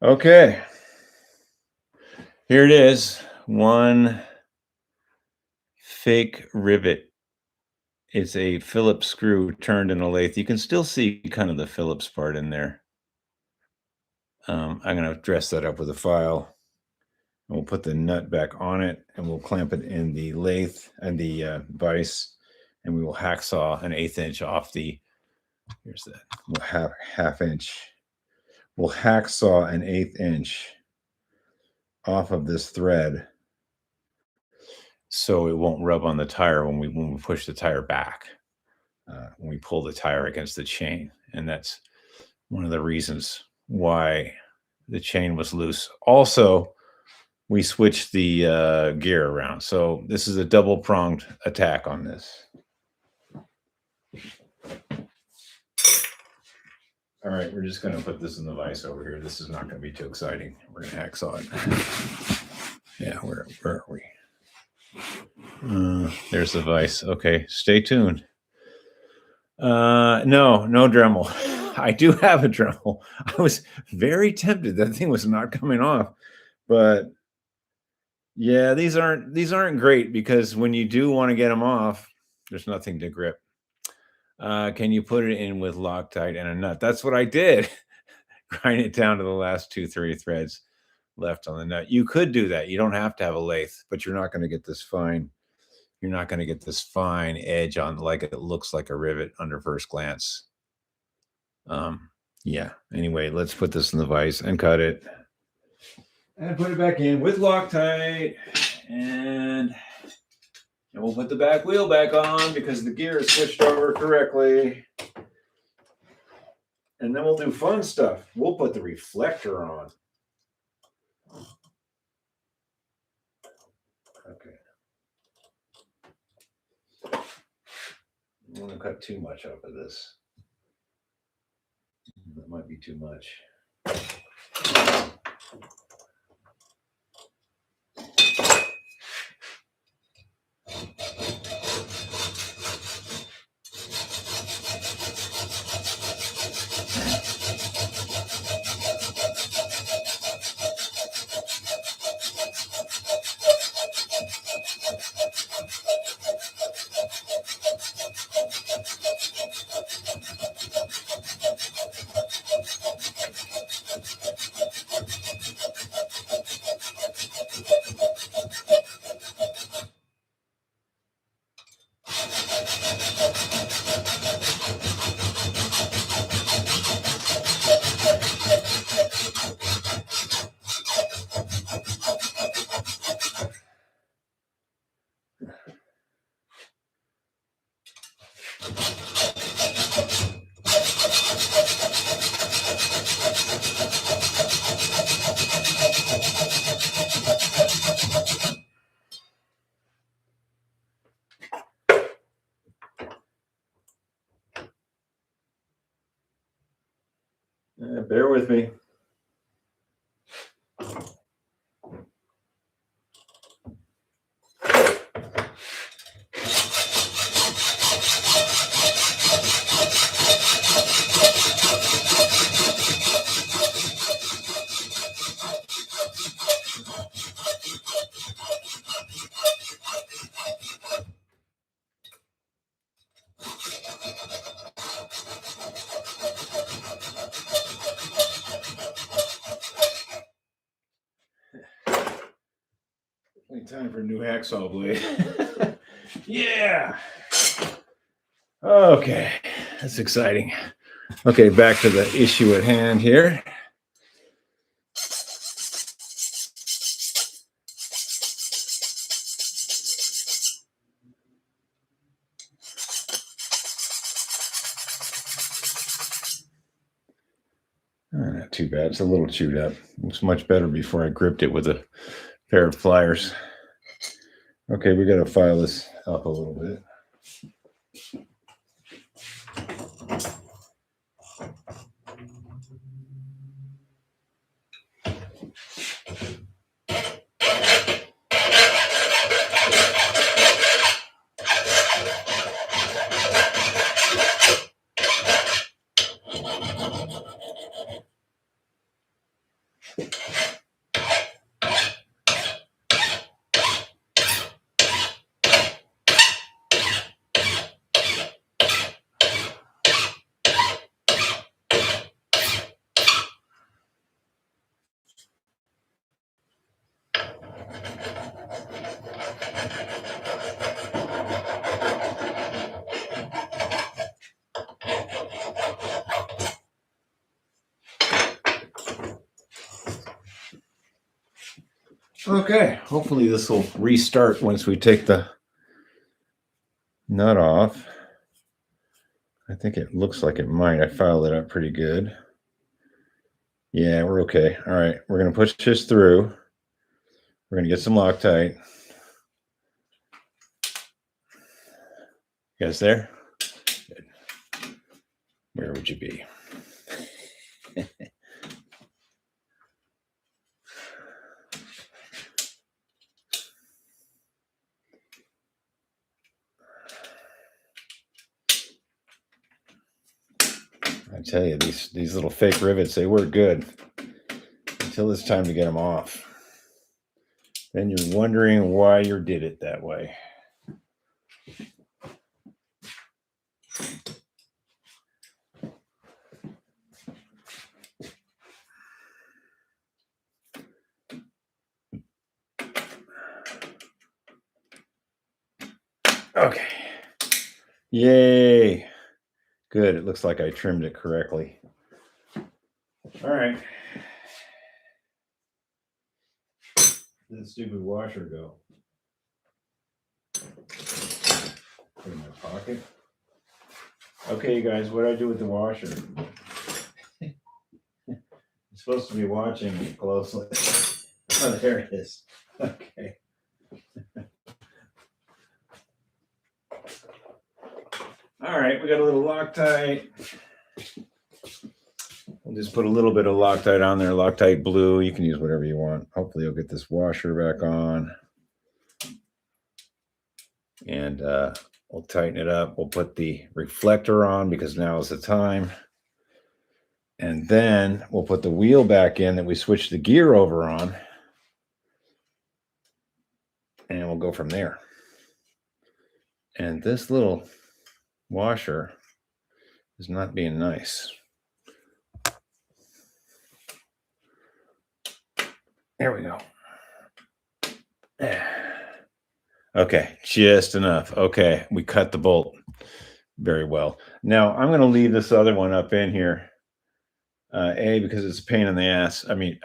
Okay. Here it is. One fake rivet. It's a Phillips screw turned in a lathe. You can still see kind of the Phillips part in there. I'm going to dress that up with a file. And we'll put the nut back on it, and we'll clamp it in the lathe and the vise, and we will hacksaw an 1/8 inch off the. Here's that. We'll have half inch. We'll hacksaw an 1/8 inch off of this thread, so it won't rub on the tire when we push the tire back. When we pull the tire against the chain, and that's one of the reasons why the chain was loose. Also, we switched the gear around. So this is a double-pronged attack on this. All right, we're just going to put this in the vise over here. This is not going to be too exciting. We're going to hacksaw it. Yeah, where are we? There's the vise. Okay, stay tuned. No Dremel. I do have a Dremel. I was very tempted. That thing was not coming off, but yeah, these aren't great, because when you do want to get them off, there's nothing to grip. Can you put it in with Loctite and a nut? That's what I did. Grind it down to the last 2-3 threads left on the nut. You could do that. You don't have to have a lathe, but you're not going to get this fine. You're not going to get this fine edge on, like it looks like a rivet under first glance. Yeah. Anyway, let's put this in the vise and cut it. And put it back in with Loctite. And we'll put the back wheel back on because the gear is switched over correctly. And then we'll do fun stuff. We'll put the reflector on. Okay. I don't want to cut too much off of this. That might be too much. Bear with me. Time for a new hacksaw blade. Yeah. Okay, that's exciting. Okay, back to the issue at hand here. Not too bad. It's a little chewed up. Looks much better before I gripped it with a pair of pliers. Okay, we got to file this up a little bit. Okay, hopefully this will restart once we take the nut off. I think it looks like it might. I filed it up pretty good. Yeah, we're okay. All right, we're going to push this through. We're going to get some Loctite. You guys there? Good. Where would you be? I tell you, these little fake rivets, they work good until it's time to get them off. Then you're wondering why you did it that way. Okay. Yay. Good. It looks like I trimmed it correctly. All right. Where did the stupid washer go? Put it in my pocket. Okay, you guys, what do I do with the washer? You're supposed to be watching it closely. Oh, there it is. Okay. All right, we got a little Loctite. We'll just put a little bit of Loctite on there, Loctite blue. You can use whatever you want. Hopefully you'll get this washer back on. And we'll tighten it up. We'll put the reflector on because now is the time. And then we'll put the wheel back in that we switched the gear over on. And we'll go from there. And this little washer is not being nice. There we go. Okay, just enough. Okay, we cut the bolt. very well. Now I'm going to leave this other one up in here. Because it's a pain in the ass. I mean,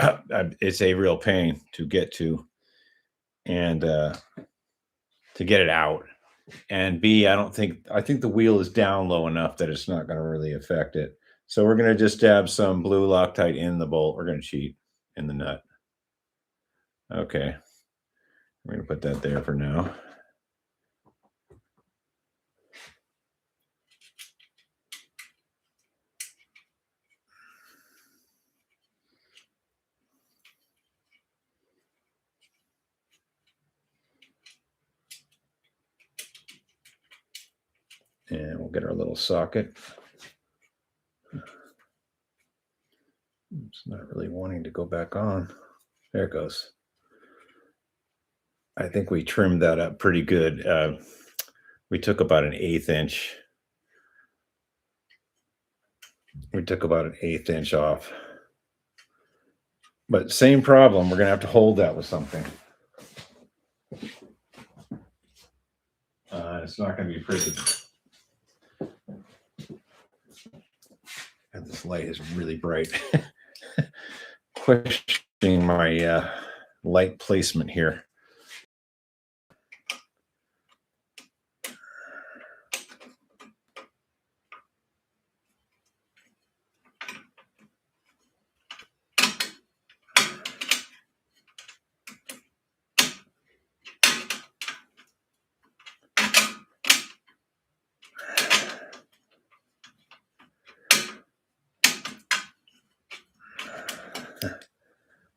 it's a real pain to get to and to get it out. And B, I think the wheel is down low enough that it's not going to really affect it. So we're going to just dab some blue Loctite in the bolt. We're going to cheat in the nut. Okay. We're going to put that there for now. And we'll get our little socket. It's not really wanting to go back on. There it goes. I think we trimmed that up pretty good. We took about an 1/8 inch. We took about an 1/8 inch off. But same problem. We're going to have to hold that with something. It's not going to be pretty. And this light is really bright. Questioning my light placement here.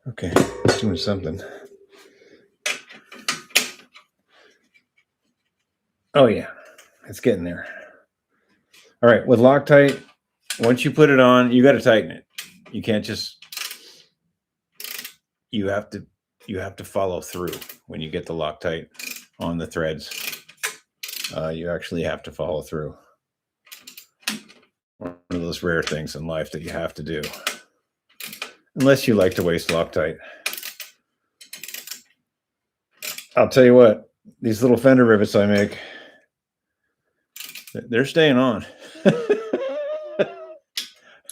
Okay, it's doing something. Oh yeah, it's getting there. All right, with Loctite, once you put it on, you got to tighten it. You can't just. You have to follow through when you get the Loctite on the threads. You actually have to follow through. One of those rare things in life that you have to do, unless you like to waste Loctite. I'll tell you what, these little fender rivets I make, they're staying on.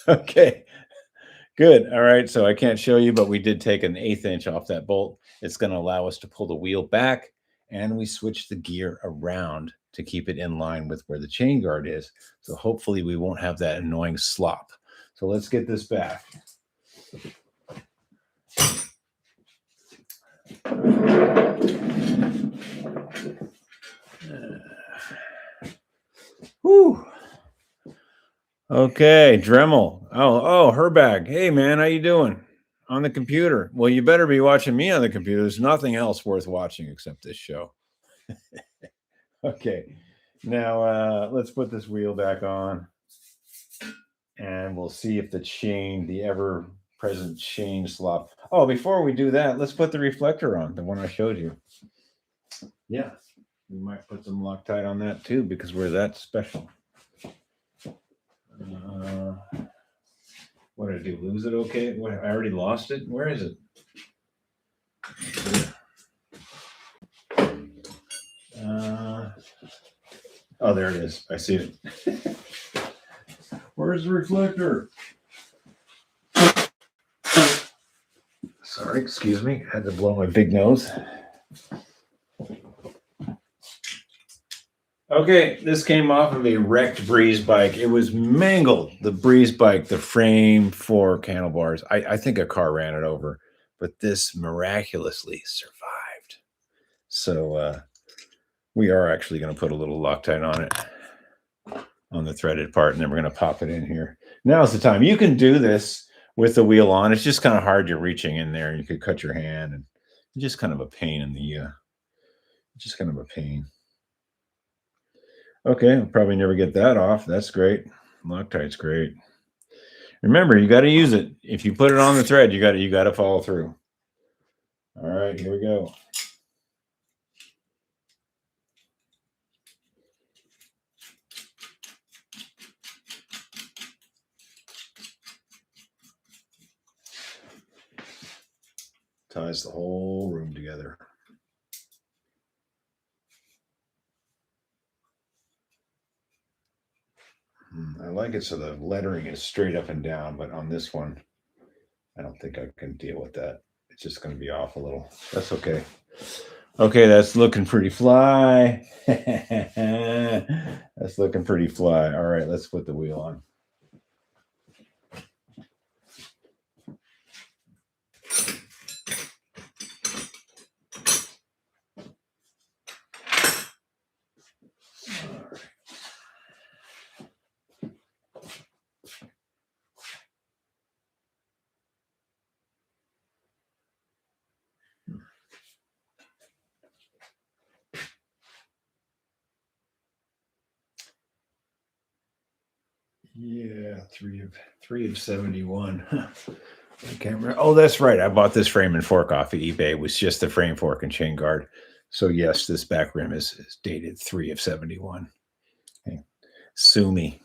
Okay, good. All right, so I can't show you, but we did take an 1/8 inch off that bolt. It's going to allow us to pull the wheel back, and we switch the gear around to keep it in line with where the chain guard is. So hopefully we won't have that annoying slop. So let's get this back. Whew. Okay, Dremel. Oh, her bag. Hey, man, how you doing? On the computer. Well, you better be watching me on the computer. There's nothing else worth watching except this show. Okay, now let's put this wheel back on, and we'll see if the chain, the ever-present chain slop. Oh, before we do that, let's put the reflector on, the one I showed you. Yeah, we might put some Loctite on that too because we're that special. What did I do? Lose it? Okay. What? I already lost it. Where is it? Oh, there it is. I see it. Where's the reflector? Sorry, excuse me. I had to blow my big nose. Okay, this came off of a wrecked Breeze bike. It was mangled. The Breeze bike, the frame, fork, handlebars. I think a car ran it over, but this miraculously survived. So we are actually going to put a little Loctite on it, on the threaded part, and then we're going to pop it in here. Now's the time. You can do this with the wheel on. It's just kind of hard. You're reaching in there, and you could cut your hand, and it's just kind of a pain in the. Just kind of a pain. Okay, I'll probably never get that off. That's great. Loctite's great. Remember, you got to use it. If you put it on the thread, you got to follow through. All right, here we go. Ties the whole room together. I like it so the lettering is straight up and down, but on this one, I don't think I can deal with that. It's just going to be off a little. That's okay. Okay, that's looking pretty fly. That's looking pretty fly. All right, let's put the wheel on. Yeah, three of 71. I can't remember. Oh, that's right. I bought this frame and fork off of eBay. It was just the frame, fork, and chain guard. So yes, this back rim is dated 3 of 71. Okay. Sue me.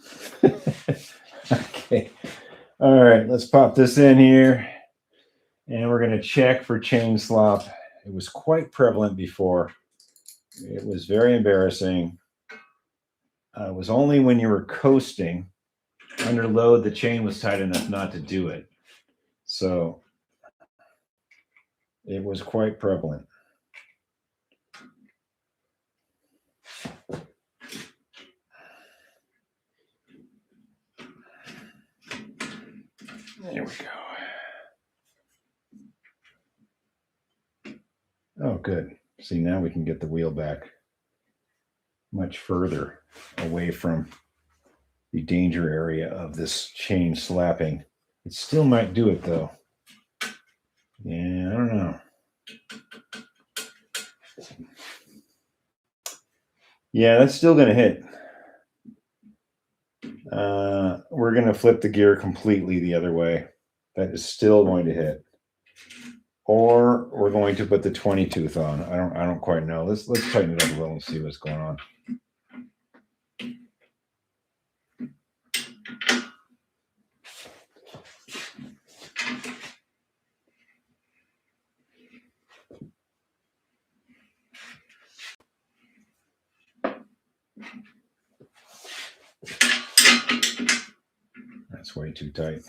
Okay. All right, let's pop this in here. And we're going to check for chain slop. It was quite prevalent before. It was very embarrassing. It was only when you were coasting under load, the chain was tight enough not to do it. So it was quite prevalent. There we go. Oh, good. See, now we can get the wheel back much further away from the danger area of this chain slapping. It still might do it, though. Yeah, I don't know. Yeah, that's still going to hit. We're going to flip the gear completely the other way. That is still going to hit. Or we're going to put the 20 tooth on. I don't quite know. Let's tighten it up a little and see what's going on. That's way too tight.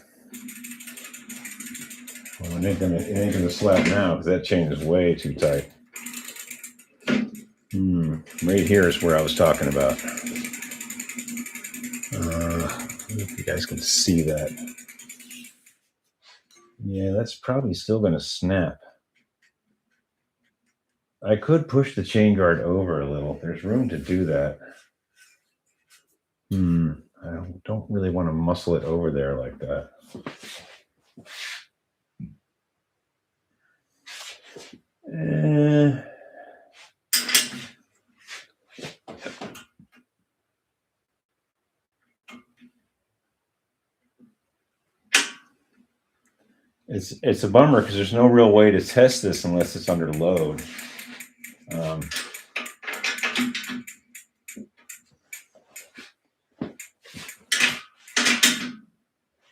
Well, it ain't gonna slap now because that chain is way too tight. Right here is where I was talking about. If you guys can see that. Yeah, that's probably still gonna snap. I could push the chain guard over a little. There's room to do that. I don't really want to muscle it over there like that. It's a bummer because there's no real way to test this unless it's under load.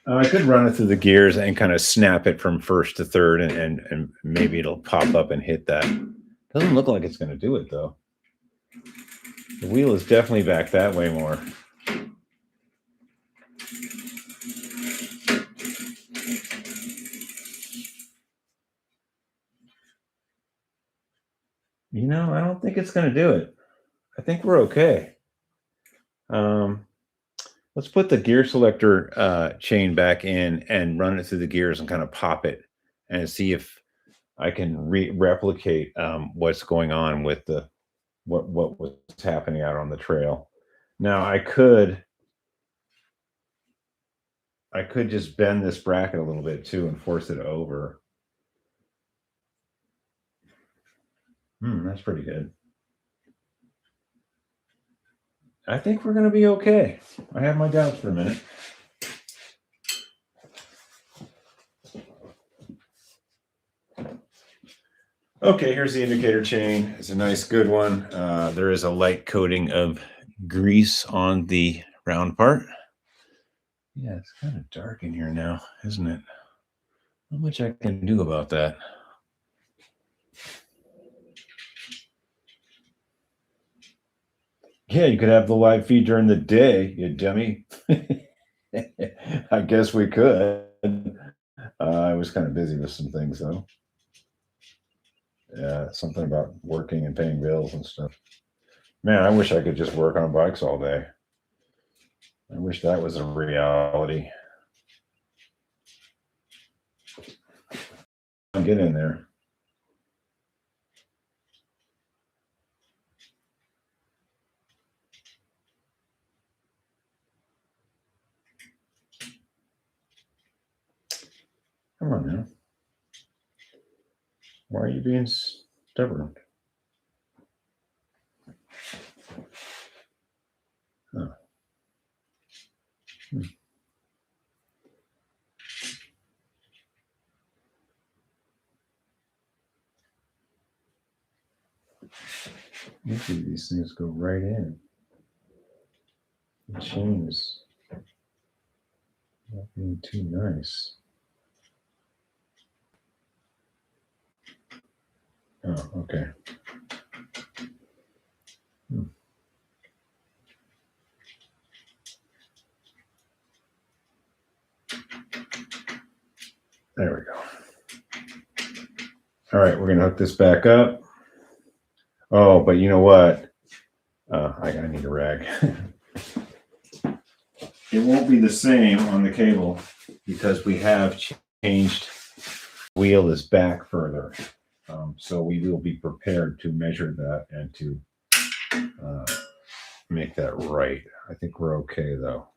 I could run it through the gears and kind of snap it from first to third, and maybe it'll pop up and hit that. Doesn't look like it's going to do it, though. The wheel is definitely back that way more. You know, I don't think it's going to do it. I think we're okay. Let's put the gear selector chain back in and run it through the gears and kind of pop it and see if I can replicate what's going on with the what was happening out on the trail. Now I could just bend this bracket a little bit too and force it over. That's pretty good. I think we're going to be okay. I have my doubts for a minute. Okay, here's the indicator chain. It's a nice, good one. There is a light coating of grease on the round part. Yeah, it's kind of dark in here now, isn't it? Not much I can do about that. Yeah, you could have the live feed during the day, you dummy. I guess we could. I was kind of busy with some things though. Yeah, something about working and paying bills and stuff. Man, I wish I could just work on bikes all day. I wish that was a reality. Get in there. Come on now. Why are you being stubborn? Oh. Usually these things go right in. The chain is not being too nice. Oh, okay. There we go. All right, we're going to hook this back up. Oh, but you know what? I need a rag. It won't be the same on the cable because we have changed. The wheel is back further. So we will be prepared to measure that and to make that right. I think we're okay though.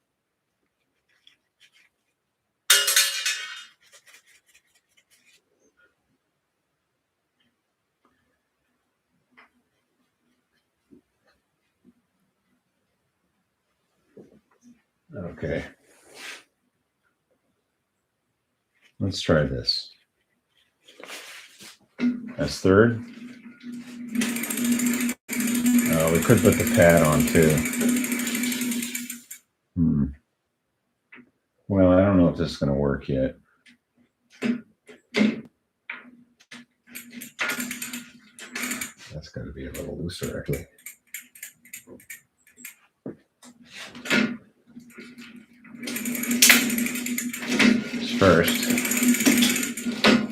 Okay. Let's try this. That's third. We could put the pad on too. Well, I don't know if this is going to work yet. That's got to be a little looser, actually. First,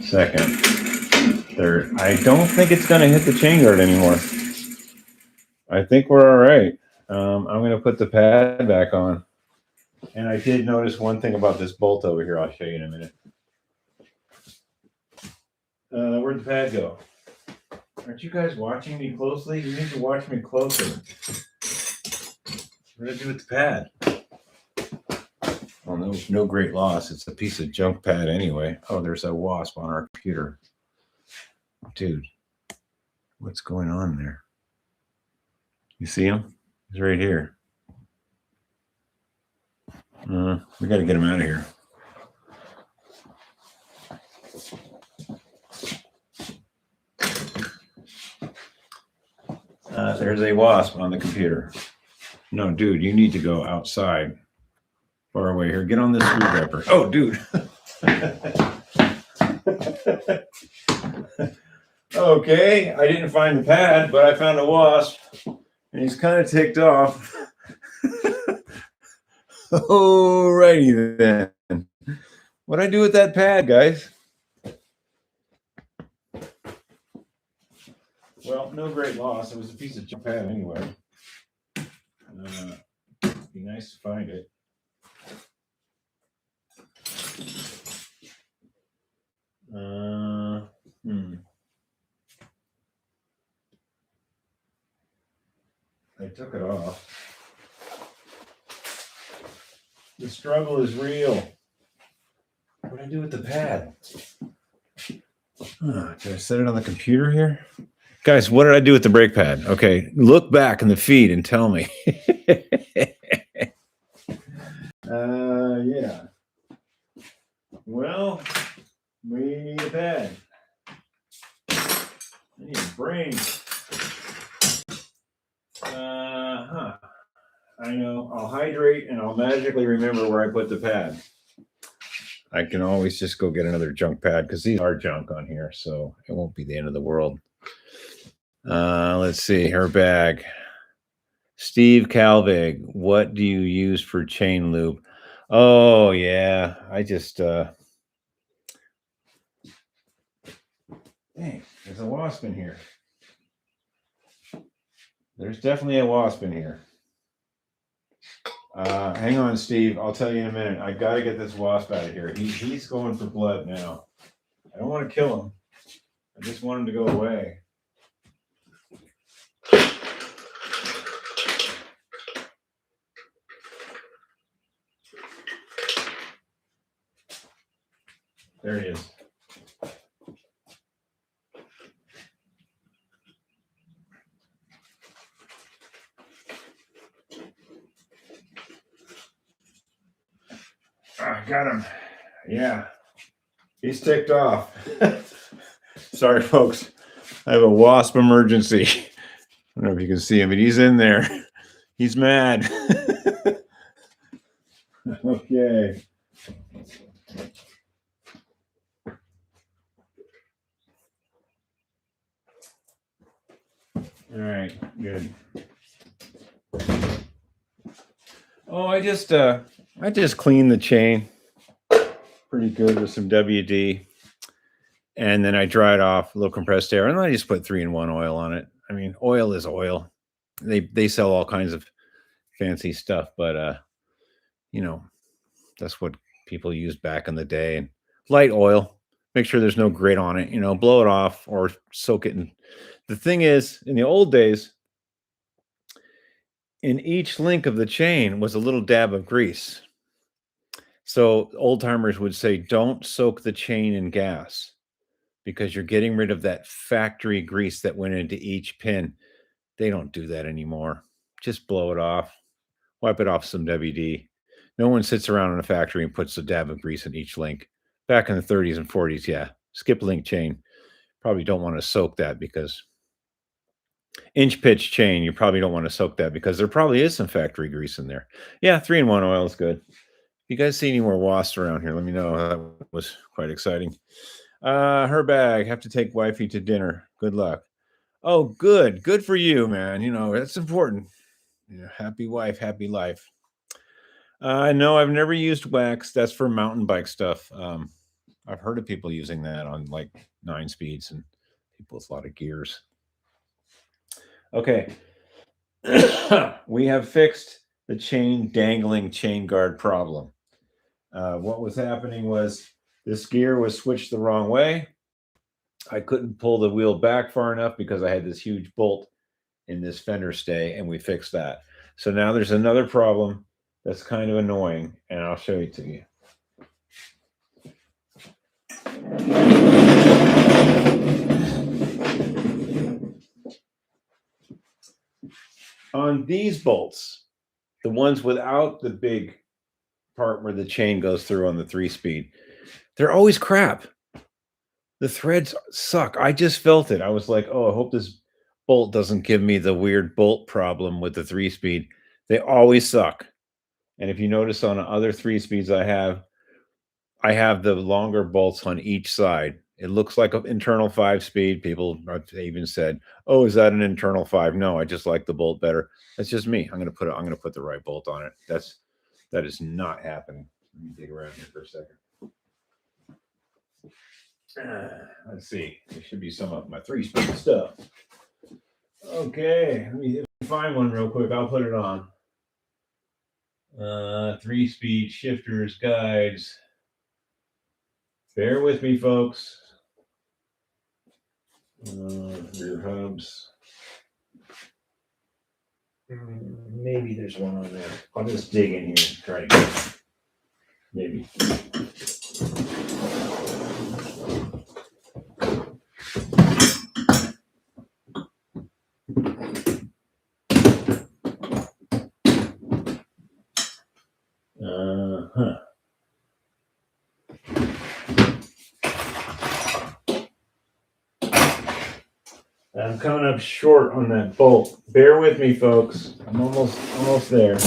second, third. I don't think it's going to hit the chain guard anymore. I think we're all right. I'm going to put the pad back on. And I did notice one thing about this bolt over here. I'll show you in a minute. Where'd the pad go? Aren't you guys watching me closely? You need to watch me closer. What did I do with the pad? Well, no great loss. It's a piece of junk pad anyway. Oh, there's a wasp on our computer. Dude, what's going on there? You see him? He's right here. We got to get him out of here. There's a wasp on the computer. No, dude, you need to go outside. Far away here. Get on this screwdriver. Oh, dude. Okay, I didn't find the pad, but I found a wasp, and he's kind of ticked off. Alrighty then. What'd I do with that pad, guys? Well, no great loss. It was a piece of junk pad anyway. Be nice to find it. I took it off. The struggle is real. What did I do with the pad? Did I set it on the computer here? Guys, what did I do with the brake pad? Okay, look back in the feed and tell me. Yeah. Well, we need a pad. I need a brain. I know. I'll hydrate and I'll magically remember where I put the pad. I can always just go get another junk pad because these are junk on here, so it won't be the end of the world. Let's see, her bag. Steve Calvig, what do you use for chain lube? Oh yeah, I just dang, there's a wasp in here. There's definitely a wasp in here. Hang on, Steve. I'll tell you in a minute. I gotta get this wasp out of here. He's going for blood now. I don't want to kill him. I just want him to go away. There he is. Got him. Yeah. He's ticked off. Sorry, folks. I have a wasp emergency. I don't know if you can see him, but he's in there. He's mad. Okay. All right, good. Oh, I just cleaned the chain pretty good with some WD, and then I dried off a little compressed air, and then I just put 3-in-1 oil on it. I mean, oil is oil. They sell all kinds of fancy stuff, but you know, that's what people used back in the day. And light oil. Make sure there's no grit on it. You know, blow it off or soak it in. The thing is, in the old days, in each link of the chain was a little dab of grease. So old timers would say, don't soak the chain in gas because you're getting rid of that factory grease that went into each pin. They don't do that anymore. Just blow it off, wipe it off some WD. No one sits around in a factory and puts a dab of grease in each link. Back in the 30s and 40s, yeah, skip link chain. Probably don't want to soak that because inch pitch chain, you probably don't want to soak that because there probably is some factory grease in there. Yeah, 3-in-1 oil is good. If you guys see any more wasps around here, let me know. That was quite exciting. Her bag, have to take wifey to dinner. Good luck. Oh, good. Good for you, man. You know, that's important. You know, happy wife, happy life. No, I've never used wax. That's for mountain bike stuff. I've heard of people using that on like 9 speeds and people with a lot of gears. Okay. We have fixed the chain dangling chain guard problem. What was happening was this gear was switched the wrong way. I couldn't pull the wheel back far enough because I had this huge bolt in this fender stay, and we fixed that. So now there's another problem that's kind of annoying, and I'll show it to you. On these bolts, the ones without the big part where the chain goes through on the 3-speed, they're always crap. The threads suck. I just felt it. I was like, oh, I hope this bolt doesn't give me the weird bolt problem with the 3-speed. They always suck. And if you notice on other 3-speeds I have the longer bolts on each side. It looks like an internal 5-speed. People have even said, oh, is that an internal 5? No, I just like the bolt better. That's just me. I'm going to put the right bolt on it. That is not happening. Let me dig around here for a second. Let's see. There should be some of my 3-speed stuff. Okay, let me find one real quick. I'll put it on. 3-speed shifters, guides. Bear with me, folks. Rear hubs. Maybe there's one on there. I'll just dig in here and try to get it. Maybe. I'm coming up short on that bolt. Bear with me, folks. I'm almost there.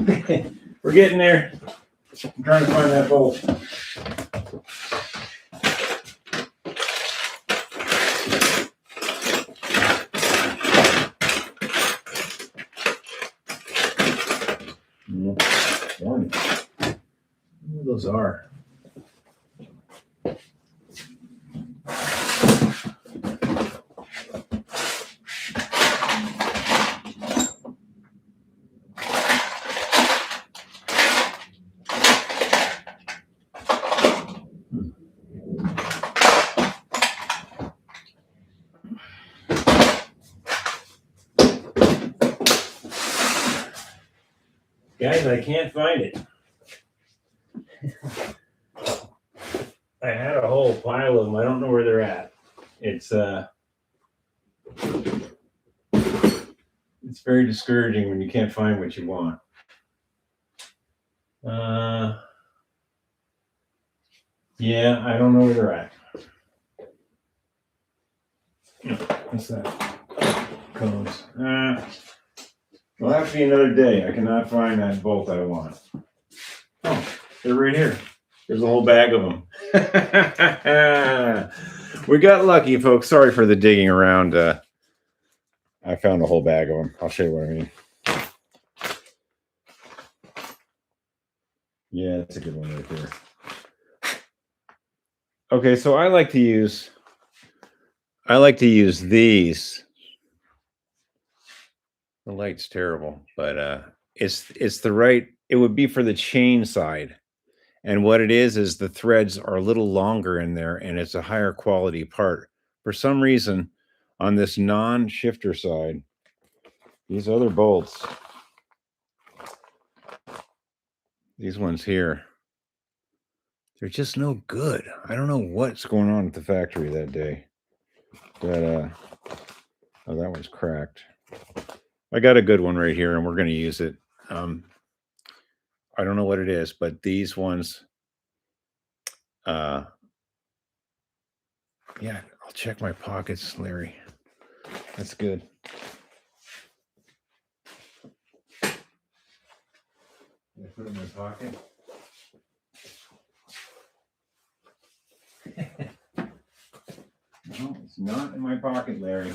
Okay, we're getting there. I'm trying to find that bolt. One. What those are. Guys, I can't find it. I had a whole pile of them. I don't know where they're at. It's very discouraging when you can't find what you want. Yeah, I don't know where they're at. What's that? Cones. It'll have to be another day. I cannot find that bolt I want. Oh, they're right here. There's a whole bag of them. We got lucky, folks. Sorry for the digging around. I found a whole bag of them. I'll show you what I mean. Yeah, that's a good one right there. Okay, so I like to use these. The light's terrible, but it's the right. It would be for the chain side. And what it is the threads are a little longer in there and it's a higher quality part. For some reason, on this non-shifter side, these other bolts, these ones here, they're just no good. I don't know what's going on at the factory that day. But, oh, that one's cracked. I got a good one right here and we're going to use it. I don't know what it is, but these ones, yeah, I'll check my pockets, Larry. That's good. Can I put it in my pocket? No, it's not in my pocket, Larry.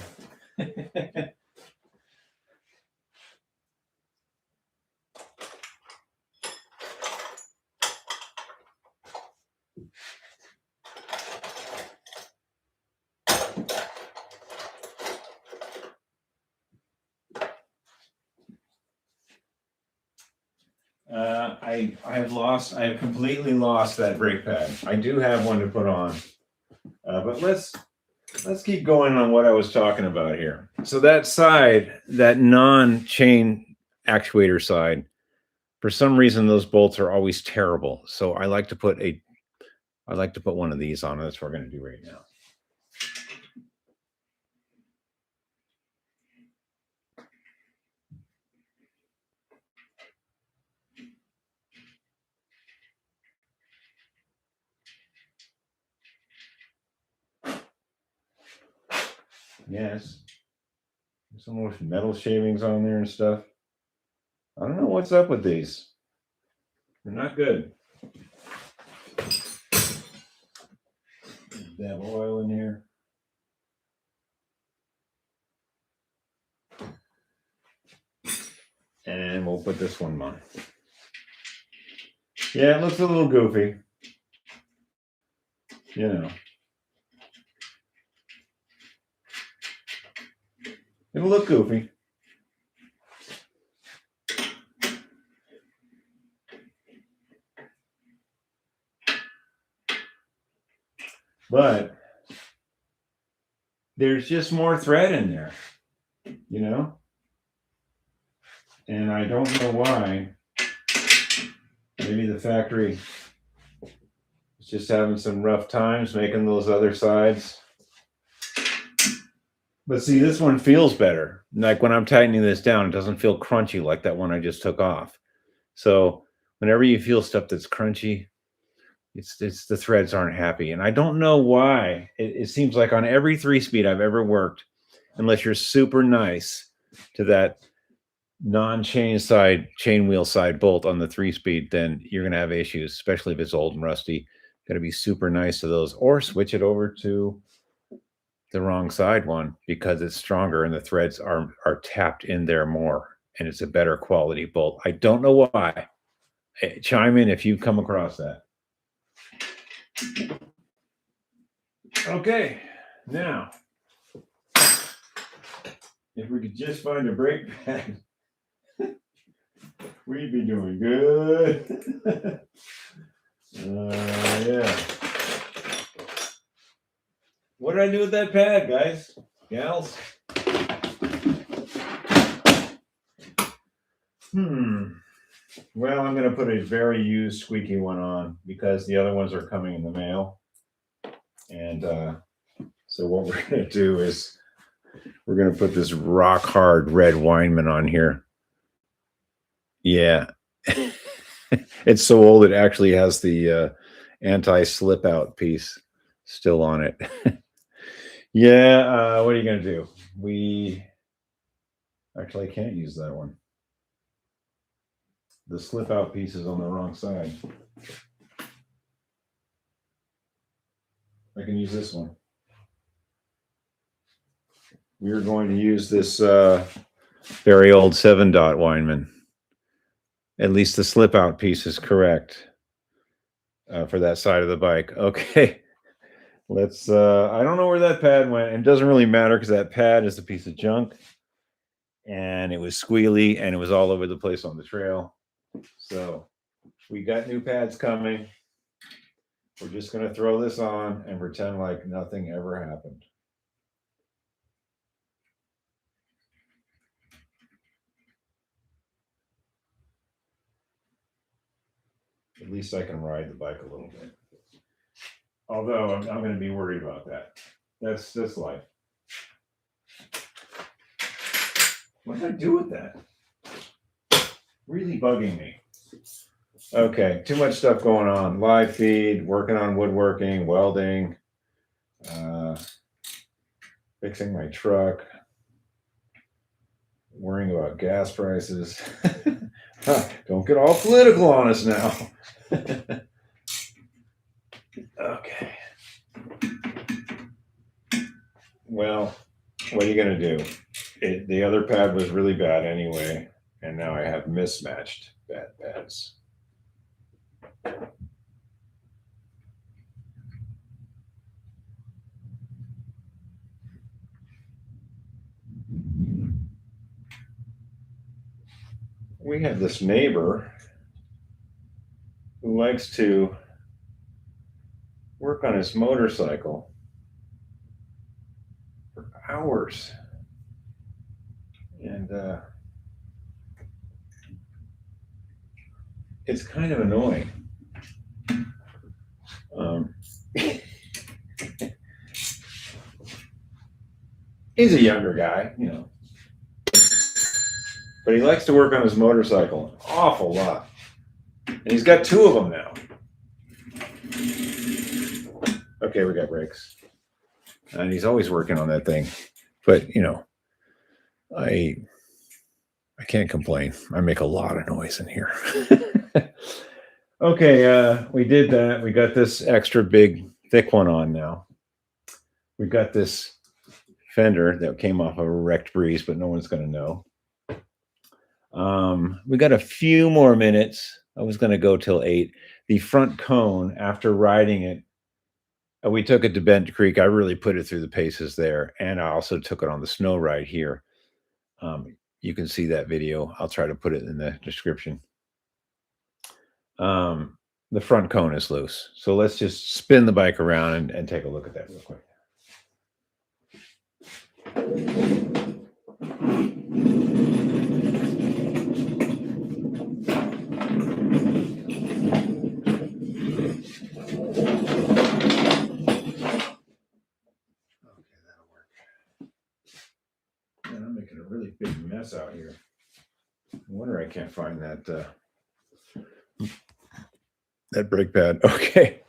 I have completely lost that brake pad. I do have one to put on, but let's keep going on what I was talking about here. So that side, that non-chain actuator side, for some reason those bolts are always terrible. So I like to put one of these on. That's what we're going to do right now. Yes. There's some more metal shavings on there and stuff. I don't know what's up with these. They're not good. They have oil in here. And we'll put this one on. Yeah, it looks a little goofy. You know. It'll look goofy. But there's just more thread in there, you know? And I don't know why. Maybe the factory is just having some rough times making those other sides. But see, this one feels better. Like when I'm tightening this down, it doesn't feel crunchy like that one I just took off. So whenever you feel stuff that's crunchy, it's the threads aren't happy. And I don't know why. It seems like on every 3-speed I've ever worked, unless you're super nice to that chain wheel side bolt on the 3-speed, then you're going to have issues, especially if it's old and rusty. Got to be super nice to those, or switch it over to the wrong side one because it's stronger and the threads are tapped in there more, and it's a better quality bolt. I don't know why. Chime in if you've come across that. Okay, now if we could just find a brake pad, we'd be doing good. Yeah. What did I do with that pad, guys? Gals? Well, I'm going to put a very used squeaky one on because the other ones are coming in the mail. And so what we're going to do is we're going to put this rock hard red Weinman on here. Yeah. It's so old it actually has the anti-slip out piece still on it. Yeah, what are you going to do? Actually, I can't use that one. The slip out piece is on the wrong side. I can use this one. We're going to use this very old 7-dot Weinman. At least the slip out piece is correct for that side of the bike. Okay. Let's, I don't know where that pad went. And it doesn't really matter because that pad is a piece of junk. And it was squealy and it was all over the place on the trail. So we got new pads coming. We're just going to throw this on and pretend like nothing ever happened. At least I can ride the bike a little bit. Although I'm going to be worried about that. That's life. What did I do with that? Really bugging me. Okay, too much stuff going on. Live feed, working on woodworking, welding, fixing my truck, worrying about gas prices. Don't get all political on us now. Okay. Well, what are you going to do? The other pad was really bad anyway, and now I have mismatched bad pads. We have this neighbor who likes to work on his motorcycle for hours. And it's kind of annoying. He's a younger guy, you know. But he likes to work on his motorcycle an awful lot. And he's got 2 of them now. Okay, we got brakes. And he's always working on that thing. But, you know, I can't complain. I make a lot of noise in here. Okay, we did that. We got this extra big, thick one on now. We got this fender that came off of a wrecked Breeze, but no one's going to know. We got a few more minutes. I was going to go till 8. The front cone, after riding it, we took it to Bent Creek. I really put it through the paces there. And I also took it on the snow ride here. You can see that video. I'll try to put it in the description. The front cone is loose. So let's just spin the bike around and take a look at that real quick. I'm making a really big mess out here. No wonder I can't find that brake pad. Okay.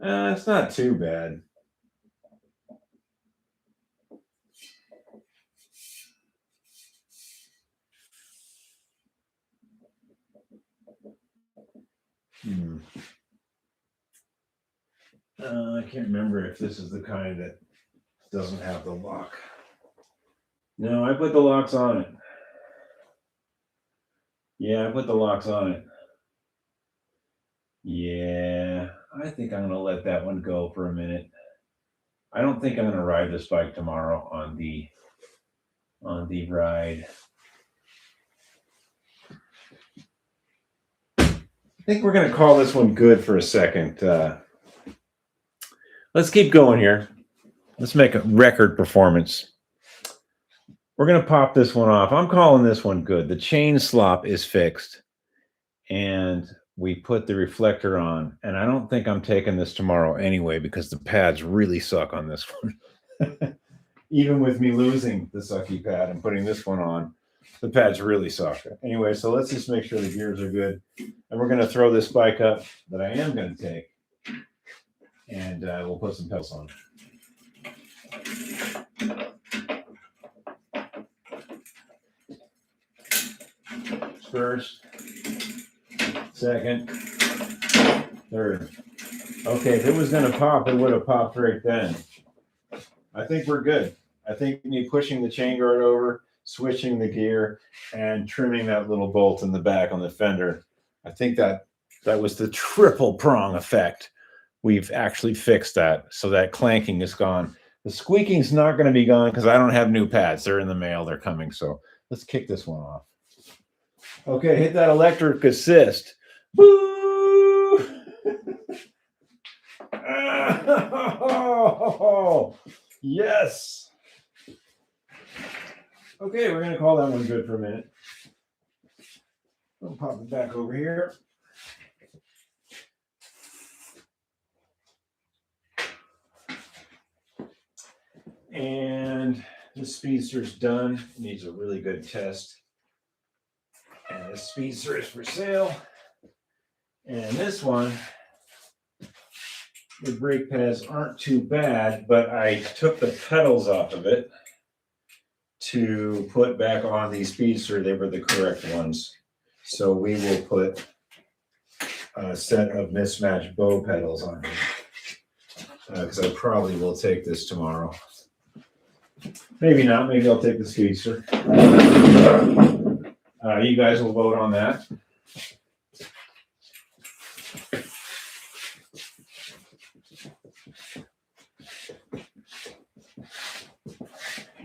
It's not too bad. I can't remember if this is the kind that doesn't have the lock. No, I put the locks on it. Yeah, I put the locks on it. Yeah, I think I'm gonna let that one go for a minute. I don't think I'm gonna ride this bike tomorrow on the ride. I think we're gonna call this one good for a second. Let's keep going here. Let's make a record performance. We're gonna pop this one off. I'm calling this one good. The chain slop is fixed, and we put the reflector on. And I don't think I'm taking this tomorrow anyway because the pads really suck on this one. Even with me losing the sucky pad and putting this one on, the pads really suck. Anyway, so let's just make sure the gears are good. And we're gonna throw this bike up that I am gonna take, and we'll put some pedals on. First, second, third. Okay, if it was gonna pop, it would have popped right then. I think we're good. I think me pushing the chain guard over, switching the gear, and trimming that little bolt in the back on the fender, I think that was the triple prong effect. We've actually fixed that, so that clanking is gone. The squeaking's not going to be gone because I don't have new pads. They're in the mail. They're coming. So let's kick this one off. Okay, hit that electric assist. Woo! Oh, yes. Okay, we're going to call that one good for a minute. I'll pop it back over here. And the speedster's done. It needs a really good test. And the speedster is for sale. And this one, the brake pads aren't too bad, but I took the pedals off of it to put back on the speedster. They were the correct ones. So we will put a set of mismatched bow pedals on here. Because I probably will take this tomorrow. Maybe not. Maybe I'll take the speedster. You guys will vote on that.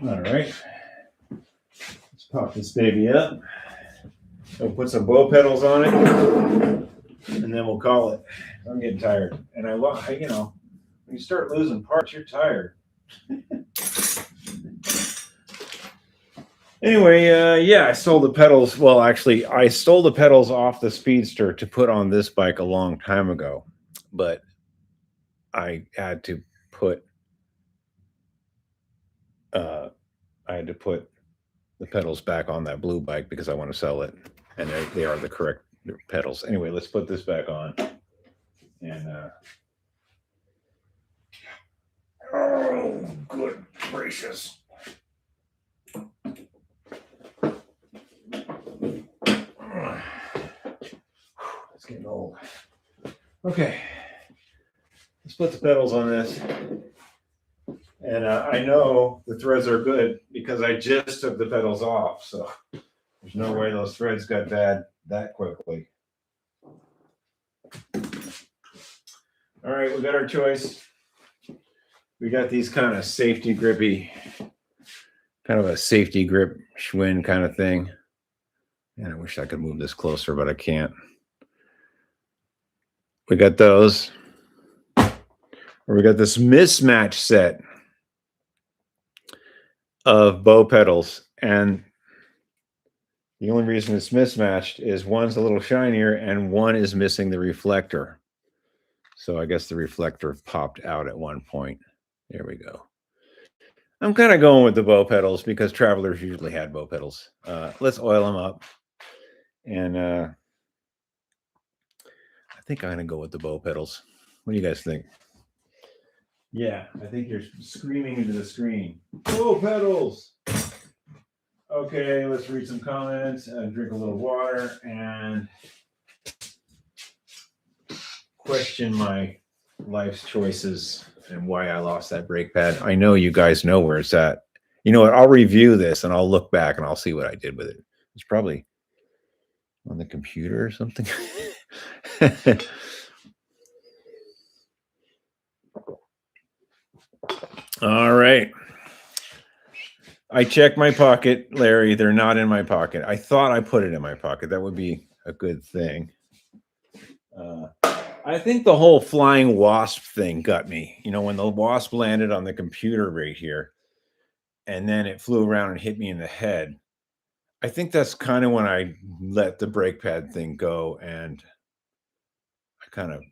All right. Let's pop this baby up. We'll put some bow pedals on it, and then we'll call it. I'm getting tired, and you know, when you start losing parts, you're tired. Anyway, yeah, I stole the pedals. Well, actually, I stole the pedals off the speedster to put on this bike a long time ago, but I had to put the pedals back on that blue bike because I want to sell it, and they are the correct pedals. Anyway, let's put this back on, and oh, good gracious. It's getting old. Okay, let's put the pedals on this. And I know the threads are good because I just took the pedals off. So there's no way those threads got bad that quickly. All right, we got our choice. We got these kind of safety grippy, kind of a safety grip Schwinn kind of thing. And I wish I could move this closer, but I can't. We got those. Or we got this mismatch set of bow pedals, and the only reason it's mismatched is one's a little shinier and one is missing the reflector. So I guess the reflector popped out at one point. There we go. I'm kind of going with the bow pedals because Travelers usually had bow pedals. Let's oil them up, and I think I'm gonna go with the bow pedals. What do you guys think? Yeah, I think you're screaming into the screen. Bow pedals! Okay, let's read some comments and drink a little water. And question my life's choices and why I lost that brake pad, I know you guys know where it's at. You know what? I'll review this and I'll look back and I'll see what I did with it. It's probably on the computer or something. All right. I checked my pocket, Larry. They're not in my pocket. I thought I put it in my pocket. That would be a good thing. I think the whole flying wasp thing got me. You know, when the wasp landed on the computer right here, and then it flew around and hit me in the head. I think that's kind of when I let the brake pad thing go, and I kind of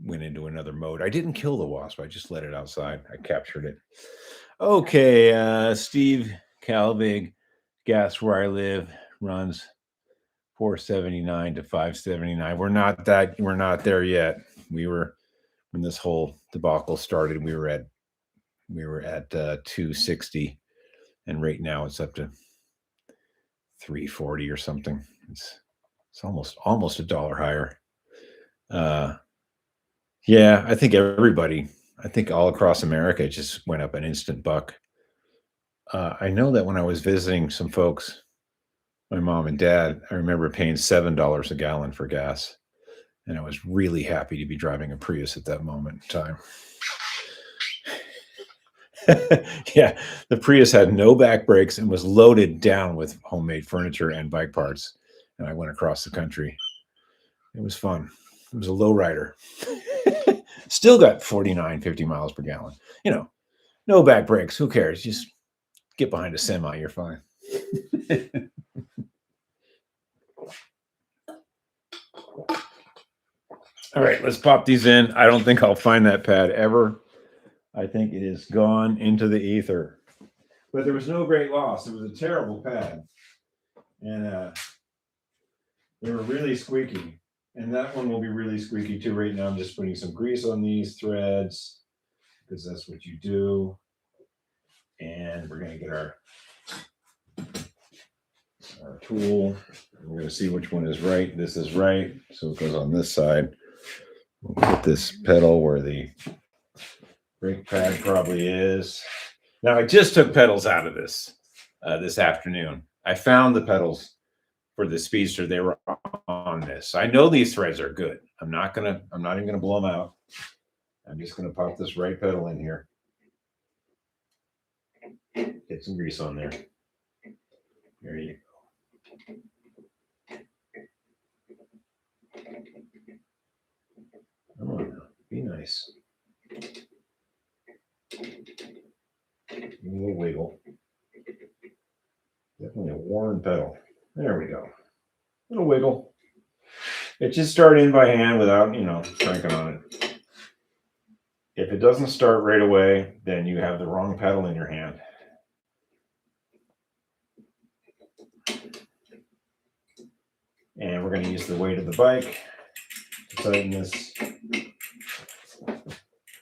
went into another mode. I didn't kill the wasp. I just let it outside. I captured it. Okay, Steve Calvig, gas where I live runs 479 to 579. We're not there yet. We were, when this whole debacle started, we were at 260, and right now it's up to 340 or something. It's almost $1 higher. Yeah, I think all across America, it just went up an instant buck. I know that when I was visiting some folks, my mom and dad, I remember paying $7 a gallon for gas. And I was really happy to be driving a Prius at that moment in time. Yeah, the Prius had no back brakes and was loaded down with homemade furniture and bike parts. And I went across the country. It was fun. It was a low rider. Still got 49, 50 miles per gallon. You know, no back brakes. Who cares? Just get behind a semi. You're fine. All right, let's pop these in. I don't think I'll find that pad ever. I think it is gone into the ether. But there was no great loss. It was a terrible pad. And they were really squeaky. And that one will be really squeaky too. Right now I'm just putting some grease on these threads because that's what you do. And we're going to get our tool. We're going to see which one is right. This is right. So it goes on this side. We'll put this pedal where the brake pad probably is. Now I just took pedals out of this afternoon. I found the pedals for the Speedster. They were on this. I know these threads are good. I'm not even gonna blow them out. I'm just gonna pop this right pedal in here. Get some grease on there. There you go. Come on now, be nice. Give me a little wiggle. Definitely a worn pedal. There we go. A little wiggle. It just started in by hand without, cranking on it. If it doesn't start right away, then you have the wrong pedal in your hand. And we're going to use the weight of the bike to tighten this.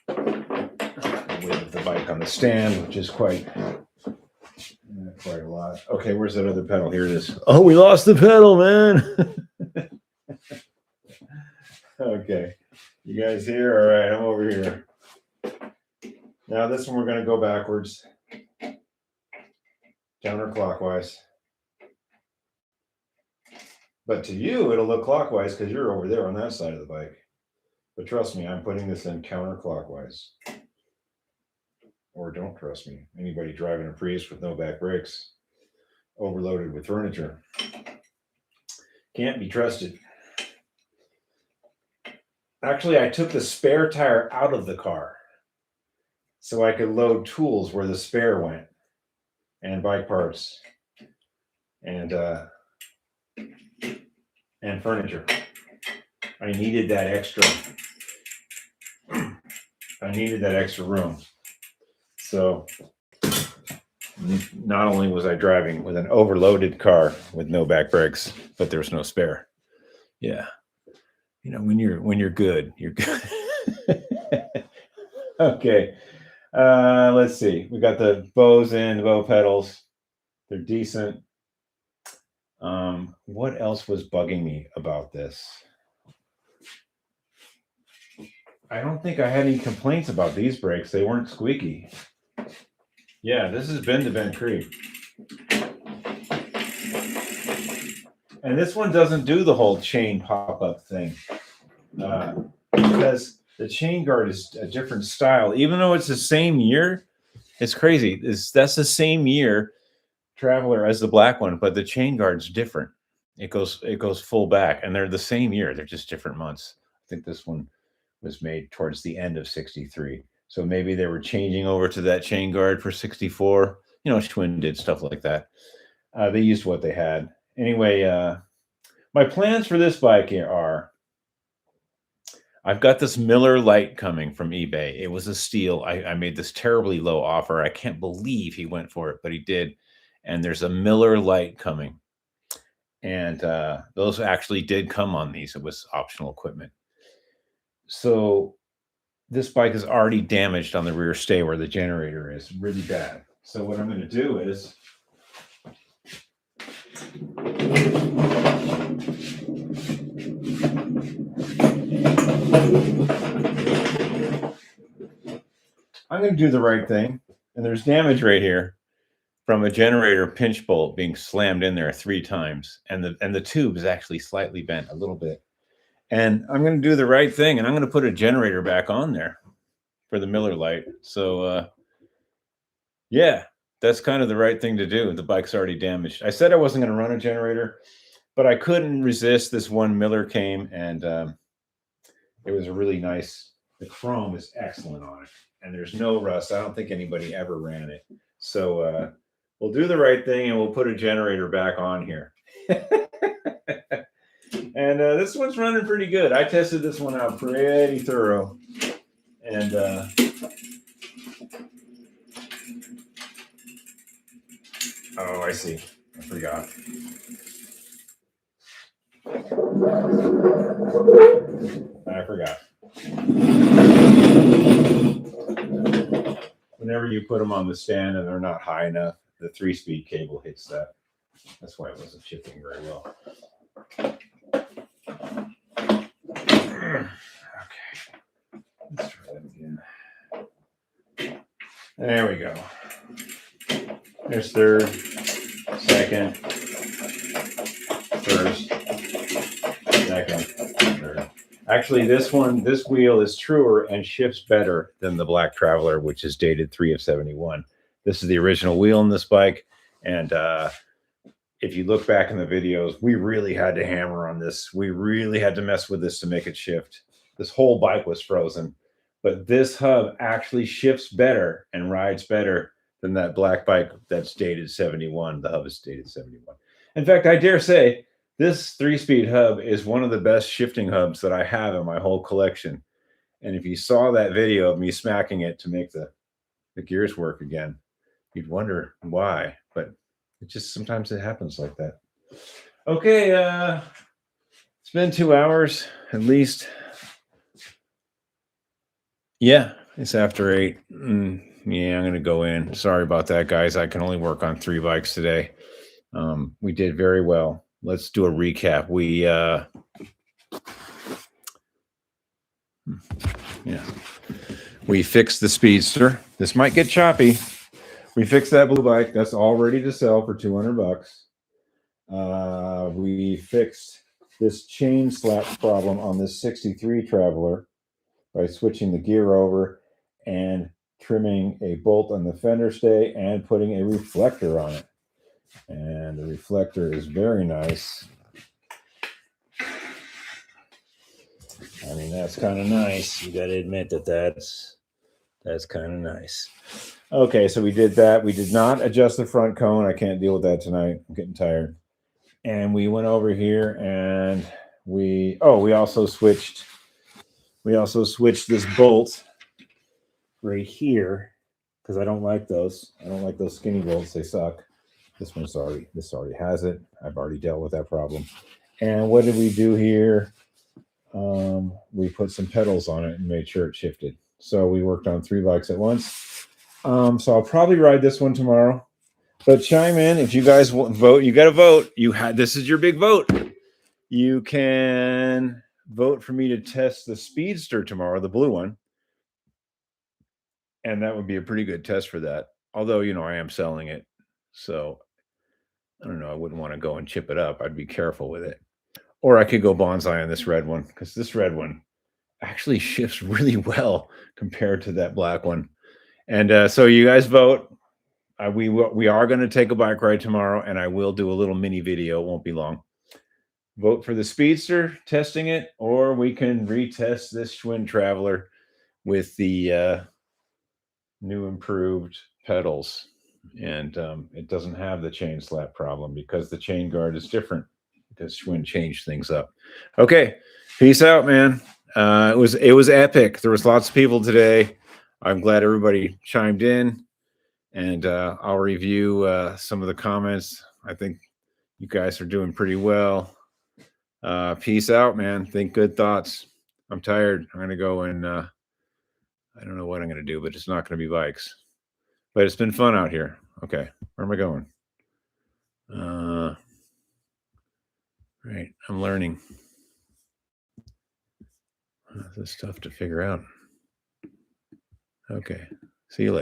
The weight of the bike on the stand, which is quite a lot. Okay, where's that other pedal? Here it is. Oh, we lost the pedal, man. Okay, you guys here? All right, I'm over here. Now this one we're going to go backwards, counterclockwise. But to you, it'll look clockwise because you're over there on that side of the bike. But trust me, I'm putting this in counterclockwise. Or don't trust me. Anybody driving a Prius with no back brakes, overloaded with furniture, can't be trusted. Actually, I took the spare tire out of the car so I could load tools where the spare went, and bike parts, and furniture. I needed that extra room. So not only was I driving with an overloaded car with no back brakes, but there's no spare. Yeah. When you're good, you're good. Okay. Let's see. We got the bows in, the bow pedals. They're decent. What else was bugging me about this? I don't think I had any complaints about these brakes. They weren't squeaky. Yeah, this has been to Bent Creek. And this one doesn't do the whole chain pop-up thing. Because the chain guard is a different style. Even though it's the same year, it's crazy. That's the same year Traveler as the black one, but the chain guard's different. It goes full back, and they're the same year. They're just different months. I think this one was made towards the end of 63. So maybe they were changing over to that chain guard for 64. You know, Schwinn did stuff like that. They used what they had. Anyway, my plans for this bike are, I've got this Miller light coming from eBay. It was a steal. I made this terribly low offer. I can't believe he went for it, but he did. And there's a Miller light coming. And those actually did come on these. It was optional equipment. So this bike is already damaged on the rear stay where the generator is, really bad. So what I'm going to do is I'm going to do the right thing. And there's damage right here from a generator pinch bolt being slammed in there 3 times. And the tube is actually slightly bent a little bit. And I'm going to do the right thing. And I'm going to put a generator back on there for the Miller light. So, yeah, that's kind of the right thing to do. The bike's already damaged. I said I wasn't going to run a generator, but I couldn't resist. This one Miller came, and it was a really nice. The chrome is excellent on it. And there's no rust. I don't think anybody ever ran it. So we'll do the right thing, and we'll put a generator back on here. And this one's running pretty good. I tested this one out pretty thorough. And oh, I see. I forgot. Whenever you put them on the stand and they're not high enough, the 3-speed cable hits that. That's why it wasn't shifting very well. Okay, let's try that again. There we go. There's third, second, first, second, third. Actually, this wheel is truer and shifts better than the Black Traveler, which is dated 3 of 71. This is the original wheel in this bike. And if you look back in the videos, we really had to hammer on this. We really had to mess with this to make it shift. This whole bike was frozen. But this hub actually shifts better and rides better than that black bike that's dated 71. The hub is dated 71. In fact, I dare say this 3-speed hub is one of the best shifting hubs that I have in my whole collection. And if you saw that video of me smacking it to make the gears work again, you'd wonder why. But it just sometimes it happens like that. Okay, it's been 2 hours at least. Yeah, it's after 8. Yeah, I'm going to go in. Sorry about that, guys. I can only work on 3 bikes today. We did very well. Let's do a recap. We fixed the Speedster. This might get choppy. We fixed that blue bike. That's all ready to sell for $200. We fixed this chain slap problem on this 63 Traveler by switching the gear over and trimming a bolt on the fender stay and putting a reflector on it. And the reflector is very nice. I mean, that's kind of nice. You got to admit that that's kind of nice. Okay, so we did that. We did not adjust the front cone. I can't deal with that tonight. I'm getting tired. And we went over here and we also switched this bolt right here because I don't like those. I don't like those skinny bolts. They suck. This already has it. I've already dealt with that problem. And what did we do here? We put some pedals on it and made sure it shifted. So we worked on 3 bikes at once. So I'll probably ride this one tomorrow. But chime in if you guys vote. You got to vote. This is your big vote. You can vote for me to test the Speedster tomorrow, the blue one. And that would be a pretty good test for that. Although, I am selling it. So I don't know. I wouldn't want to go and chip it up. I'd be careful with it. Or I could go bonsai on this red one because this red one actually shifts really well compared to that black one. And so you guys vote. We are going to take a bike ride tomorrow, and I will do a little mini video. It won't be long. Vote for the Speedster, testing it, or we can retest this Schwinn Traveler with the new improved pedals. And it doesn't have the chain slap problem because the chain guard is different because Schwinn changed things up. Okay, peace out, man. It was epic. There was lots of people today. I'm glad everybody chimed in, and I'll review some of the comments. I think you guys are doing pretty well. Peace out, man. Think good thoughts. I'm tired. I'm gonna go and I don't know what I'm gonna do, but it's not gonna be bikes. But it's been fun out here. Okay, where am I going? Right, I'm learning. This is tough to figure out. Okay, see you later.